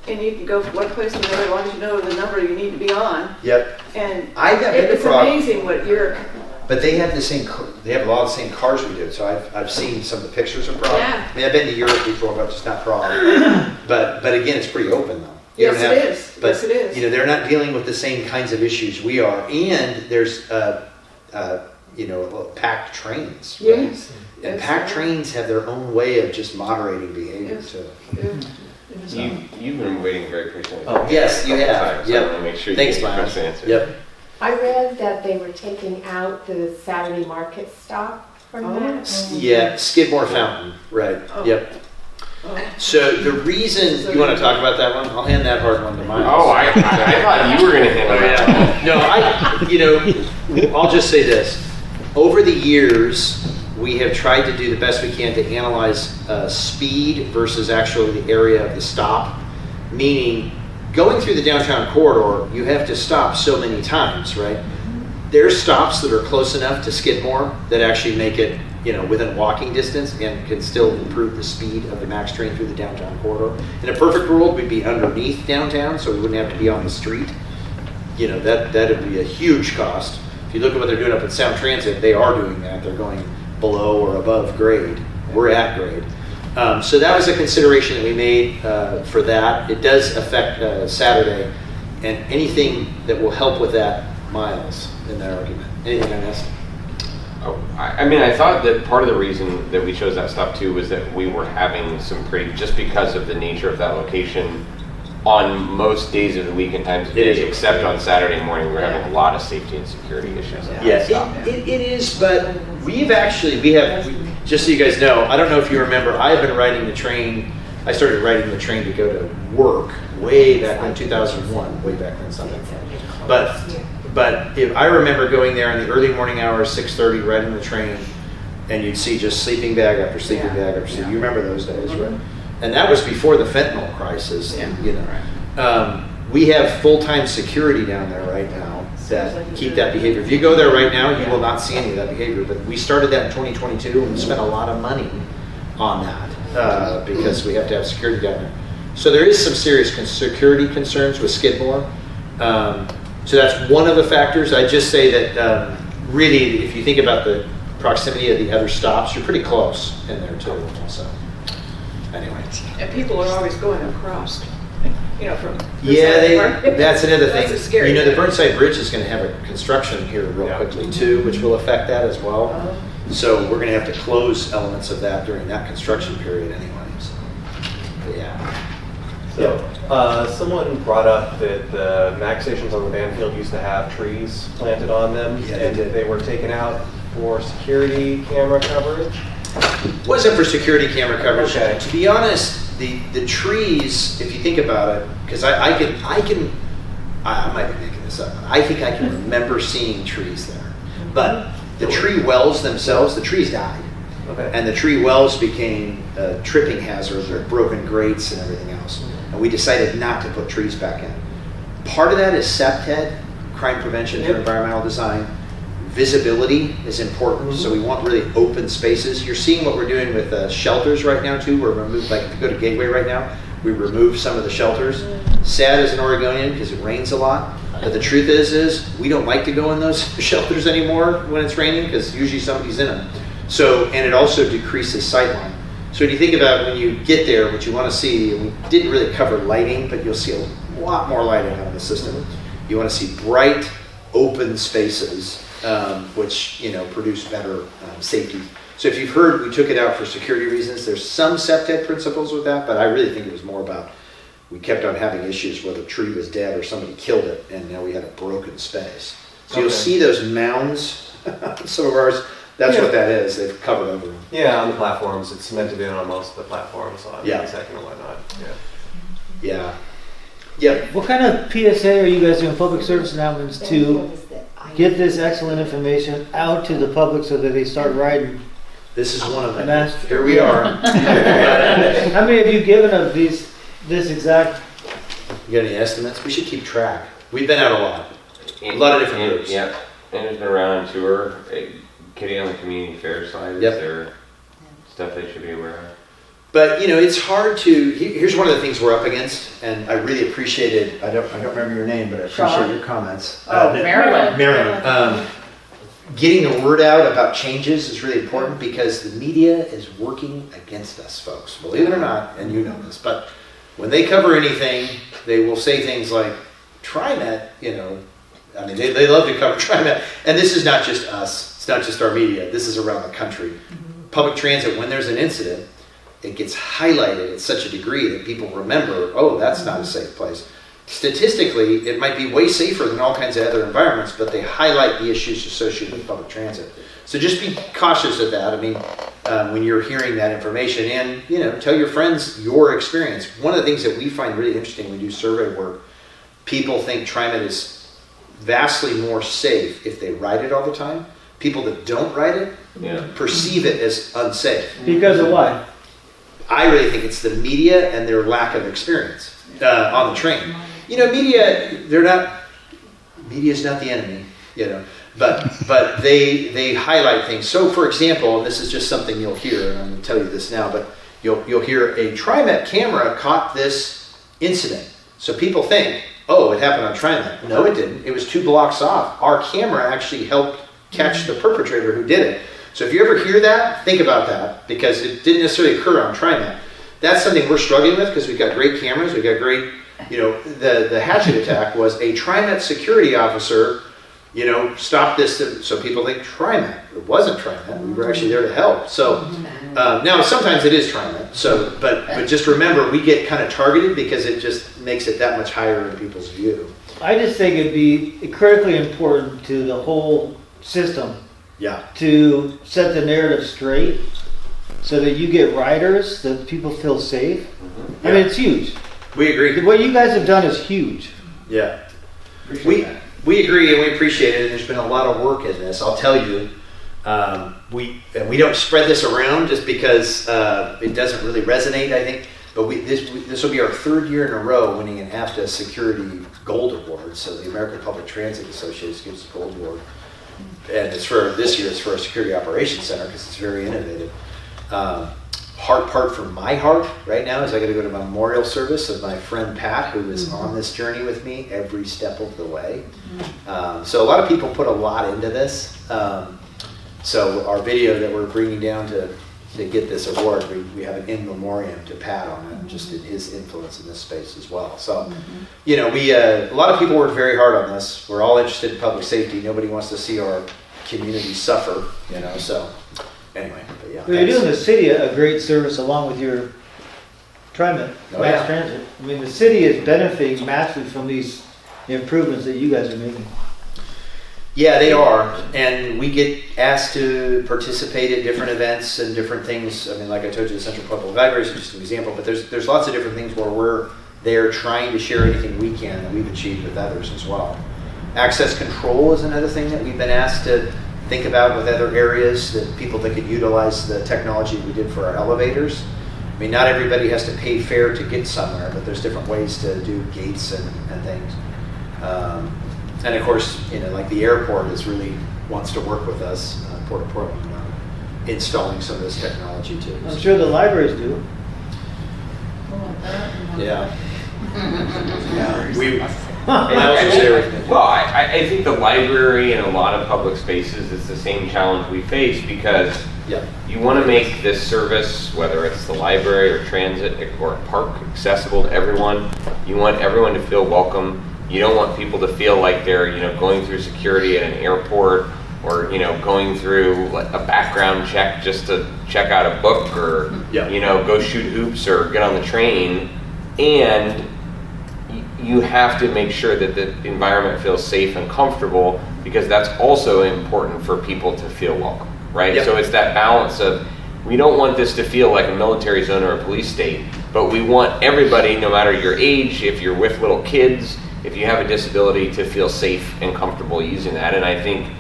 [SPEAKER 12] and you can go from one place to another as long as you know the number you need to be on.
[SPEAKER 5] Yep.
[SPEAKER 12] And
[SPEAKER 5] it's
[SPEAKER 12] amazing what you're.
[SPEAKER 5] But they have they have a lot of the same cars we do. So I've seen some of the pictures of Prague.
[SPEAKER 12] Yeah.
[SPEAKER 5] I've been to Europe before, but just not Prague. but again, it's pretty open though.
[SPEAKER 12] Yes, it is.
[SPEAKER 5] But,
[SPEAKER 12] yes, it is.
[SPEAKER 5] They're not dealing with the same kinds of issues we are, and there's packed trains. Right?
[SPEAKER 12] Yes.
[SPEAKER 5] And packed trains have their own way of just moderating behavior too.
[SPEAKER 12] Yeah.
[SPEAKER 3] You've been waiting very patiently.
[SPEAKER 5] Oh, yes, you have.
[SPEAKER 3] So I want to make sure you get the best answer.
[SPEAKER 5] Yep.
[SPEAKER 14] I read that they were taking out the Saturday market stop from that.
[SPEAKER 5] Yeah, Skidmore Fountain, right.
[SPEAKER 12] Oh.
[SPEAKER 5] Yep. So the reason you want to talk about that one, I'll hand that hard one to Miles.
[SPEAKER 3] Oh, I thought you were going to handle that.
[SPEAKER 5] No, I'll just say this. Over the years, we have tried to do the best we can to analyze speed versus actually the area of the stop. Meaning, going through the downtown corridor, you have to stop so many times, right? There's stops that are close enough to Skidmore that actually make it within walking distance and can still improve the speed of the MAX train through the downtown corridor. In a perfect world, we'd be underneath downtown, so we wouldn't have to be on the street. That'd be a huge cost. If you look at what they're doing up at Sound Transit, they are doing that. They're going below or above grade. We're at grade. So that was a consideration that we made for that. It does affect Saturday, and anything that will help with that, Miles, in that argument. Anything I missed?
[SPEAKER 3] Oh, I thought that part of the reason that we chose that stop too was that we were having some just because of the nature of that location, on most days of the week and times of day, except on Saturday morning, we're having a lot of safety and security issues.
[SPEAKER 5] It is, but just so you guys know, I don't know if you remember, I've been riding the train. I started riding the train to go to work way back in 2001, way back then something. But if I remember going there in the early morning hours, 6:30, riding the train, and you'd see just sleeping bag after sleeping bag after sleeping. You remember those days, right? And that was before the fentanyl crisis. We have full-time security down there right now that keep that behavior. If you go there right now, you will not see any of that behavior. But we started that in 2022, and we spent a lot of money on that because we have to have security down there. So there is some serious security concerns with Skidmore. So that's one of the factors. I just say that really, if you think about the proximity of the other stops, you're pretty close in there too. So anyway.
[SPEAKER 12] And people are always going across, from.
[SPEAKER 5] That's another thing.
[SPEAKER 12] That's scary.
[SPEAKER 5] The Burnside Bridge is going to have a construction here real quickly too, which will affect that as well. So we're going to have to close elements of that during that construction period anyway.
[SPEAKER 13] So someone brought up that the MAX stations on the Banfield used to have trees planted on them, and they were taken out for security camera coverage.
[SPEAKER 5] Wasn't for security camera coverage. Okay. To be honest, the trees, if you think about it, because I might be making this up. I think I can remember seeing trees there, but the tree wells themselves, the trees died. Okay. And the tree wells became a tripping hazard, or broken grates and everything else. And we decided not to put trees back in. Part of that is SEPTED, crime prevention through environmental design. Visibility is important, so we want really open spaces. You're seeing what we're doing with shelters right now too. We're removed, like if you go to Gateway right now, we remove some of the shelters. Sad as an Oregonian because it rains a lot. But the truth is we don't like to go in those shelters anymore when it's raining because usually somebody's in them. So, and it also decreases sightline. So when you think about when you get there, what you want to see, and we didn't really cover lighting, but you'll see a lot more lighting out of the system. You want to see bright, open spaces, which produce better safety. So if you've heard, we took it out for security reasons. There's some SEPTED principles with that, but I really think it was more about we kept on having issues where the tree was dead or somebody killed it, and now we had a broken space. So you'll see those mounds, some of ours. That's what that is. They've covered over them.
[SPEAKER 13] Yeah, on the platforms. It's cemented in on most of the platforms on the second and whatnot. Yeah.
[SPEAKER 1] What kind of PSA are you guys doing, public service announcements, to get this excellent information out to the public so that they start riding?
[SPEAKER 5] This is one of them. Here we are.
[SPEAKER 1] How many have you given of this exact?
[SPEAKER 5] You got any estimates? We should keep track. We've been out a lot. A lot of different groups.
[SPEAKER 3] Yeah. And it's been around on tour. Kittie, on the community fair side, is there stuff they should be aware of?
[SPEAKER 5] But it's hard to. Here's one of the things we're up against, and I really appreciated. I don't remember your name, but I appreciate your comments.
[SPEAKER 11] Marilyn.
[SPEAKER 5] Getting the word out about changes is really important because the media is working against us, folks. Believe it or not, and you know this, but when they cover anything, they will say things like TriMet. They love to cover TriMet, and this is not just us. It's not just our media. This is around the country. Public transit, when there's an incident, it gets highlighted at such a degree that people remember, oh, that's not a safe place. Statistically, it might be way safer than all kinds of other environments, but they highlight the issues associated with public transit. So just be cautious of that. When you're hearing that information, and tell your friends your experience. One of the things that we find really interesting when we do survey work, people think TriMet is vastly more safe if they ride it all the time. People that don't ride it perceive it as unsafe.
[SPEAKER 1] Because of what?
[SPEAKER 5] I really think it's the media and their lack of experience on the train. Media's not the enemy. But they highlight things. So for example, and this is just something you'll hear, and I'm going to tell you this now, but you'll hear a TriMet camera caught this incident. So people think, oh, it happened on TriMet. No, it didn't. It was 2 blocks off. Our camera actually helped catch the perpetrator who did it. So if you ever hear that, think about that, because it didn't necessarily occur on TriMet. That's something we're struggling with because we've got great cameras, we've got great, the hatchet attack was a TriMet security officer, stopped this, so people think TriMet. It wasn't TriMet, we were actually there to help. So now sometimes it is TriMet, so, but just remember, we get kind of targeted because it just makes it that much higher in people's view.
[SPEAKER 1] I just think it'd be critically important to the whole system to set the narrative straight so that you get riders, that people feel safe. I mean, it's huge.
[SPEAKER 5] We agree.
[SPEAKER 1] What you guys have done is huge.
[SPEAKER 5] Yeah. We agree and we appreciate it, and there's been a lot of work in this. I'll tell you, we don't spread this around just because it doesn't really resonate, I think. But this will be our 3rd year in a row winning an APTA Security Gold Award. So the American Public Transit Association gives us a Gold Award. And this year it's for our Security Operations Center because it's very innovative. Hard part for my heart right now is I got to go to a memorial service of my friend Pat, who is on this journey with me every step of the way. So a lot of people put a lot into this. So our video that we're bringing down to get this award, we have an in memoriam to Pat on it, just in his influence in this space as well. So, a lot of people work very hard on this. We're all interested in public safety. Nobody wants to see our community suffer, so anyway. But yeah.
[SPEAKER 1] Well, you're doing the city a great service along with your TriMet, mass transit. I mean, the city is benefiting massively from these improvements that you guys are making.
[SPEAKER 5] Yeah, they are, and we get asked to participate in different events and different things. I mean, like I told you, the Central Public Library is just an example, but there's lots of different things where we're there trying to share anything we can that we've achieved with others as well. Access control is another thing that we've been asked to think about with other areas that people that could utilize the technology we did for our elevators. I mean, not everybody has to pay fare to get somewhere, but there's different ways to do gates and things. And of course, like the airport really wants to work with us, Port of Portland, installing some of this technology too.
[SPEAKER 1] I'm sure the libraries do.
[SPEAKER 5] Yeah.
[SPEAKER 3] I think the library and a lot of public spaces is the same challenge we face because you want to make this service, whether it's the library or transit or park, accessible to everyone. You want everyone to feel welcome. You don't want people to feel like they're, going through security at an airport or, going through a background check just to check out a book or, go shoot hoops or get on the train. And you have to make sure that the environment feels safe and comfortable because that's also important for people to feel welcome, right? So it's that balance of, we don't want this to feel like a military zone or a police state, but we want everybody, no matter your age, if you're with little kids, if you have a disability, to feel safe and comfortable using that. And I think,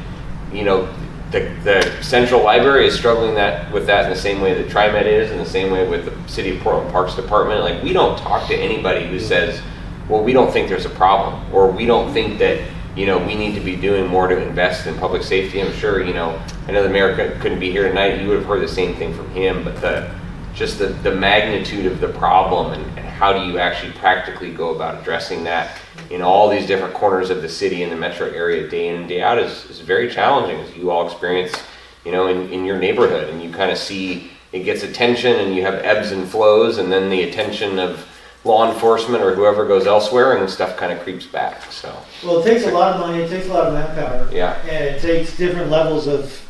[SPEAKER 3] the Central Library is struggling with that in the same way that TriMet is, in the same way with the City of Portland Parks Department. Like, we don't talk to anybody who says, well, we don't think there's a problem, or we don't think that, we need to be doing more to invest in public safety. I'm sure, I know the mayor couldn't be here tonight. You would have heard the same thing from him, but the magnitude of the problem and how do you actually practically go about addressing that in all these different corners of the city and the metro area day in and day out is very challenging, as you all experience, in your neighborhood. And you kind of see it gets attention and you have ebbs and flows, and then the attention of law enforcement or whoever goes elsewhere, and stuff kind of creeps back. So
[SPEAKER 1] well, it takes a lot of money, it takes a lot of manpower.
[SPEAKER 3] Yeah.
[SPEAKER 1] And it takes different levels of,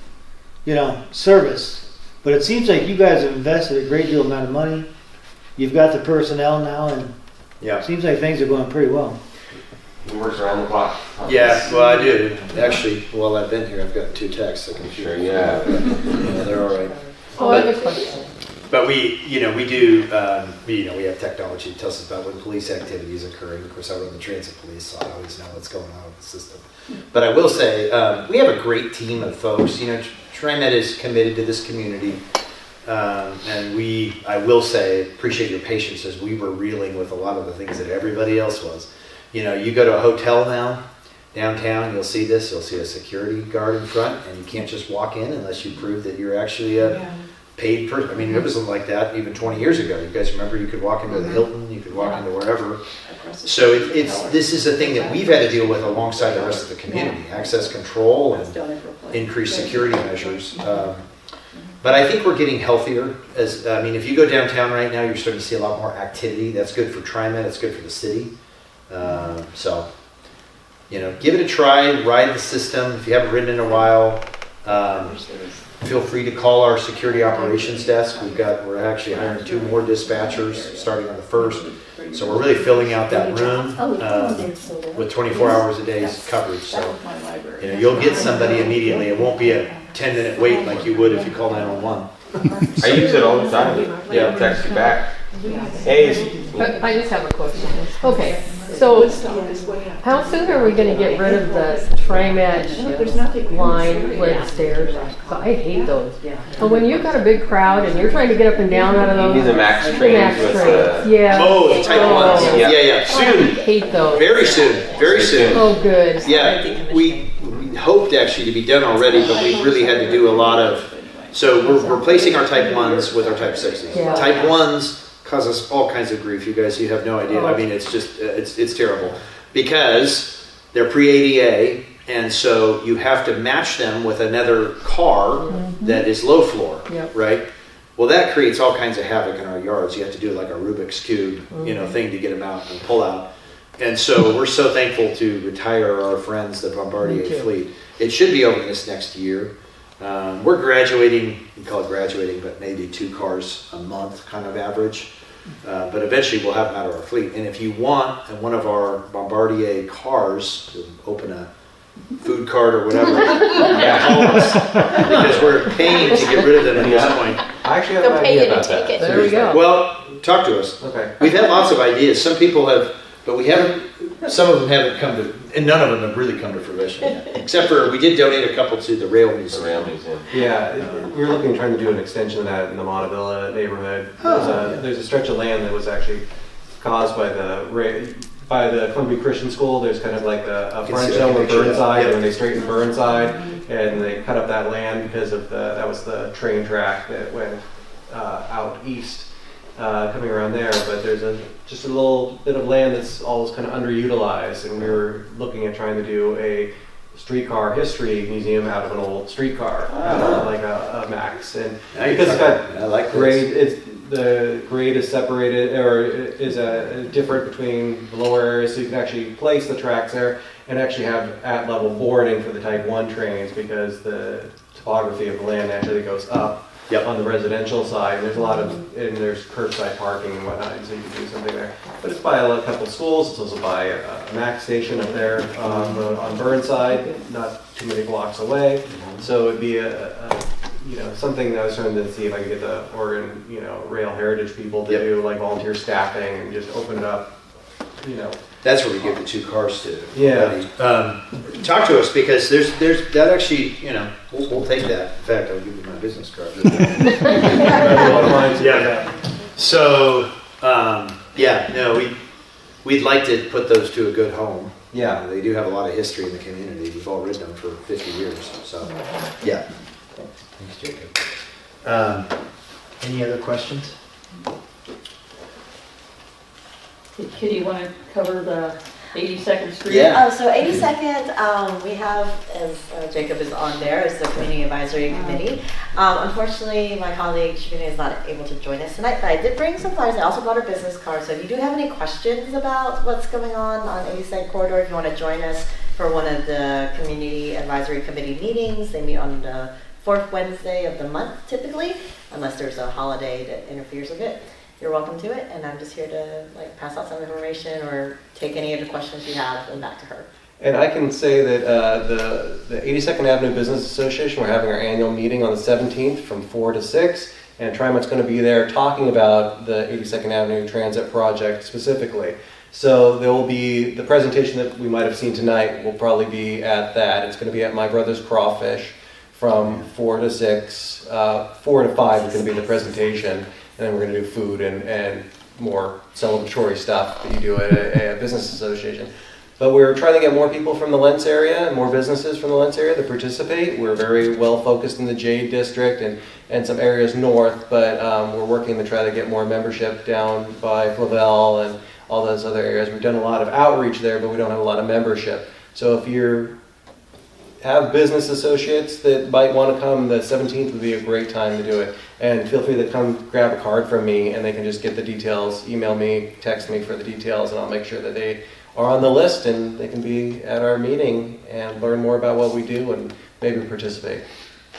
[SPEAKER 1] service. But it seems like you guys have invested a great deal amount of money. You've got the personnel now, and it seems like things are going pretty well.
[SPEAKER 3] He works around the clock.
[SPEAKER 5] Yeah, well, I do. Actually, while I've been here, I've got 2 texts. I can
[SPEAKER 3] sure,
[SPEAKER 5] they're all right.
[SPEAKER 4] Oh, I have a question.
[SPEAKER 5] But we do, we have technology that tells us about when police activity is occurring. Of course, I run the transit police, so I always know what's going on with the system. But I will say, we have a great team of folks. TriMet is committed to this community. And I will say, appreciate your patience as we were reeling with a lot of the things that everybody else was. You go to a hotel now, downtown, you'll see this, you'll see a security guard in front, and you can't just walk in unless you prove that you're actually a paid person. I mean, it wasn't like that even 20 years ago. You guys remember you could walk into the Hilton, you could walk into wherever. So this is a thing that we've had to deal with alongside the rest of the community, access control and increased security measures. But I think we're getting healthier. I mean, if you go downtown right now, you're starting to see a lot more activity. That's good for TriMet, it's good for the city. So, you know, give it a try, ride the system. If you haven't ridden in a while, feel free to call our security operations desk. We're actually hiring 2 more dispatchers starting on the 1st. So we're really filling out that room with 24 hours a day's coverage. So, you know, you'll get somebody immediately. It won't be a 10-minute wait like you would if you call 911.
[SPEAKER 3] I use it all the time. Yeah, text you back. Hey.
[SPEAKER 4] But I just have a question. Okay, so how soon are we gonna get rid of the TriMet line with stairs? So I hate those. But when you've got a big crowd and you're trying to get up and down out of those.
[SPEAKER 3] These are max trains with the...
[SPEAKER 4] Yeah.
[SPEAKER 5] Oh, the type ones. Yeah. Soon.
[SPEAKER 4] I hate those.
[SPEAKER 5] Very soon. Very soon.
[SPEAKER 4] Oh, good.
[SPEAKER 5] Yeah, we hoped actually to be done already, but we really had to do a lot of... So we're replacing our type 1s with our type 6s.
[SPEAKER 4] Yeah.
[SPEAKER 5] Type 1s cause us all kinds of grief, you guys. You have no idea. I mean, it's just, it's terrible. Because they're pre-ADA, and so you have to match them with another car that is low floor, right? Well, that creates all kinds of havoc in our yards. You have to do like a Rubik's Cube, you know, thing to get them out and pull out. And so we're so thankful to retire our friends, the Bombardier fleet. It should be over this next year. We're graduating, we call it graduating, but maybe 2 cars a month kind of average. But eventually we'll have them out of our fleet. And if you want one of our Bombardier cars to open a food cart or whatever, call us, because we're paying to get rid of them at this point.
[SPEAKER 13] I actually have an idea about that.
[SPEAKER 4] There we go.
[SPEAKER 5] Well, talk to us.
[SPEAKER 13] Okay.
[SPEAKER 5] We've had lots of ideas. Some people have, but we haven't, some of them haven't come to, and none of them have really come to fruition yet. Except for, we did donate a couple to the Rail Museum.
[SPEAKER 13] Yeah, we were looking, trying to do an extension of that in the Montevilla neighborhood. There's a stretch of land that was actually caused by the Columbia Christian School. There's kind of like a front show with Burnside, and they straightened Burnside, and they cut up that land because of that was the train track that went out east. Coming around there, but there's just a little bit of land that's always kind of underutilized, and we were looking at trying to do a streetcar history museum out of an old streetcar, like a Max, and because it's got grade, the grade is separated or is different between the lower areas, so you can actually place the tracks there and actually have at level boarding for the Type 1 trains, because the topography of the land actually goes up. On the residential side, and there's curbside parking and whatnot, so you can do something there. But it's by a couple schools. It's also by a Max station up there on Burnside, not too many blocks away. So it'd be something that I was trying to see if I could get the Oregon Rail Heritage people to do like volunteer staffing and just open it up.
[SPEAKER 5] That's where we give the 2 cars to.
[SPEAKER 13] Yeah.
[SPEAKER 5] Talk to us, because there's that actually, we'll take that. In fact, I'll give you my business card. So, we'd like to put those to a good home. Yeah. They do have a lot of history in the community. We've all ridden them for 50 years. So, yeah. Thanks, Jacob. Any other questions?
[SPEAKER 11] Did Kittie want to cover the 82nd Street?
[SPEAKER 5] Yeah.
[SPEAKER 8] So 82nd, we have, as Jacob is on there, is the Community Advisory Committee. Unfortunately, my colleague Shavina is not able to join us tonight, but I did bring some flyers. I also brought her business card. So if you do have any questions about what's going on 82nd Corridor, if you want to join us for one of the Community Advisory Committee meetings, they meet on the 4th Wednesday of the month typically, unless there's a holiday that interferes with it. You're welcome to it, and I'm just here to pass out some information or take any of the questions you have and back to her.
[SPEAKER 13] And I can say that the 82nd Avenue Business Association, we're having our annual meeting on the 17th from 4 to 6, and TriMet's going to be there talking about the 82nd Avenue Transit Project specifically. So there will be, the presentation that we might have seen tonight will probably be at that. It's going to be at My Brother's Crawfish from 4 to 6. 4 to 5 is going to be the presentation. And then we're going to do food and more celebratory stuff that you do at a business association. But we're trying to get more people from the Lentz area and more businesses from the Lentz area to participate. We're very well focused in the Jade District and some areas north, but we're working to try to get more membership down by Flavel and all those other areas. We've done a lot of outreach there, but we don't have a lot of membership. So if you have business associates that might want to come, the 17th would be a great time to do it. And feel free to come grab a card from me and they can just get the details, email me, text me for the details, and I'll make sure that they are on the list and they can be at our meeting and learn more about what we do and maybe participate.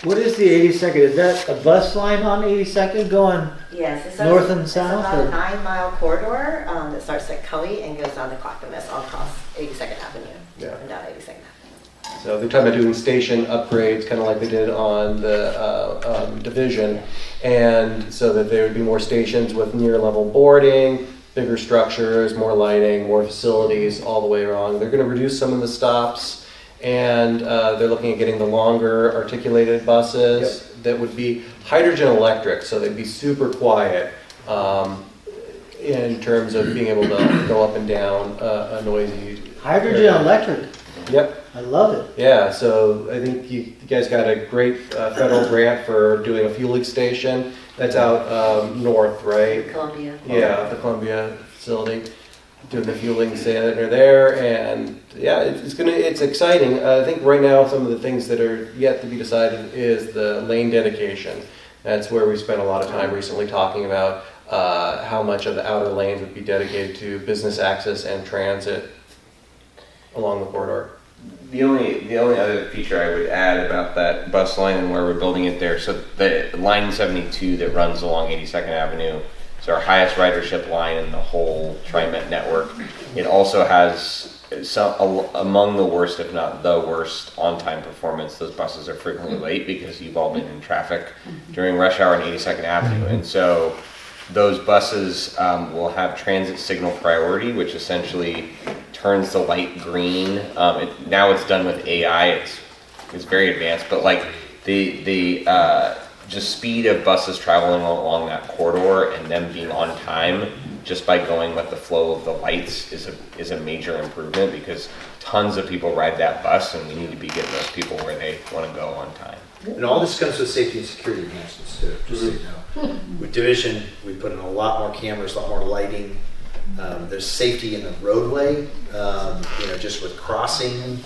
[SPEAKER 1] What is the 82nd? Is that a bus line on 82nd going
[SPEAKER 8] Yes,
[SPEAKER 1] north and south?
[SPEAKER 8] It's about a 9-mile corridor that starts at Cully and goes down to Clackamas all across 82nd Avenue and down 82nd Avenue.
[SPEAKER 13] So they're talking about doing station upgrades, kind of like they did on the division, and so that there would be more stations with near-level boarding, bigger structures, more lighting, more facilities all the way around. They're going to reduce some of the stops, and they're looking at getting the longer articulated buses that would be hydrogen electric, so they'd be super quiet in terms of being able to go up and down a noisy
[SPEAKER 1] hydrogen electric.
[SPEAKER 13] Yep.
[SPEAKER 1] I love it.
[SPEAKER 13] Yeah, so I think you guys got a great federal grant for doing a fueling station. That's out north, right?
[SPEAKER 8] Columbia.
[SPEAKER 13] Yeah, the Columbia facility. Doing the fueling center there, and yeah, it's exciting. I think right now some of the things that are yet to be decided is the lane dedication. That's where we spent a lot of time recently talking about how much of the outer lanes would be dedicated to business access and transit along the corridor.
[SPEAKER 3] The only other feature I would add about that bus line and where we're building it there, so the line 72 that runs along 82nd Avenue is our highest ridership line in the whole TriMet network. It also has among the worst, if not the worst, on-time performance. Those buses are frequently late because you've all been in traffic during rush hour on 82nd Avenue. And so those buses will have transit signal priority, which essentially turns the light green. Now it's done with AI. It's very advanced, but like the just speed of buses traveling along that corridor and them being on time just by going with the flow of the lights is a major improvement, because tons of people ride that bus and we need to be getting those people where they want to go on time.
[SPEAKER 5] And all this comes with safety and security enhancements too, just so you know. With Division, we put in a lot more cameras, a lot more lighting. There's safety in the roadway, just with crossing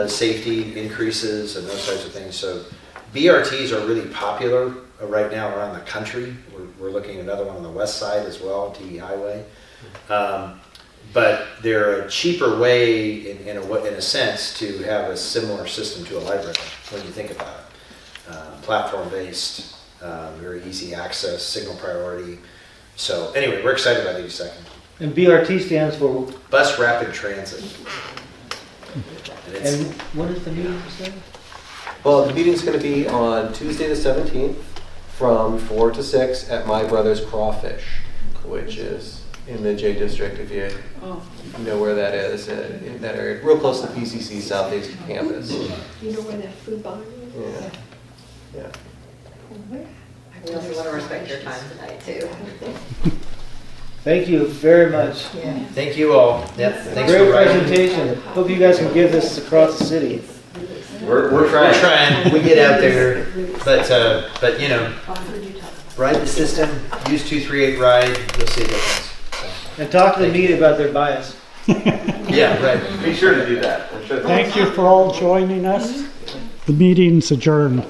[SPEAKER 5] safety increases and those types of things. So BRTs are really popular right now around the country. We're looking at another one on the west side as well, TE Highway. But they're a cheaper way, in a sense, to have a similar system to a light rail when you think about it. Platform-based, very easy access, signal priority. So anyway, we're excited about 82nd.
[SPEAKER 1] And BRT stands for?
[SPEAKER 5] Bus Rapid Transit.
[SPEAKER 1] And what is the meeting say?
[SPEAKER 13] Well, the meeting's going to be on Tuesday the 17th from 4 to 6 at My Brother's Crawfish, which is in the J District, if you know where that is, in that area, real close to PCC Southeast Campus.
[SPEAKER 14] You know where that food barn is?
[SPEAKER 13] Yeah.
[SPEAKER 8] We also want to respect your time tonight too.
[SPEAKER 1] Thank you very much.
[SPEAKER 8] Yeah.
[SPEAKER 5] Thank you all. Yep. Thanks
[SPEAKER 1] Great
[SPEAKER 5] for writing.
[SPEAKER 1] presentation. Hope you guys can give this across the city.
[SPEAKER 3] We're trying.
[SPEAKER 5] We're trying. We get out there, but ride the system. Use 238 ride. You'll see a difference.
[SPEAKER 1] And talk to the media about their bias.
[SPEAKER 5] Yeah, right.
[SPEAKER 3] Be sure to do that.
[SPEAKER 2] Thank you for all joining us. The meeting's adjourned.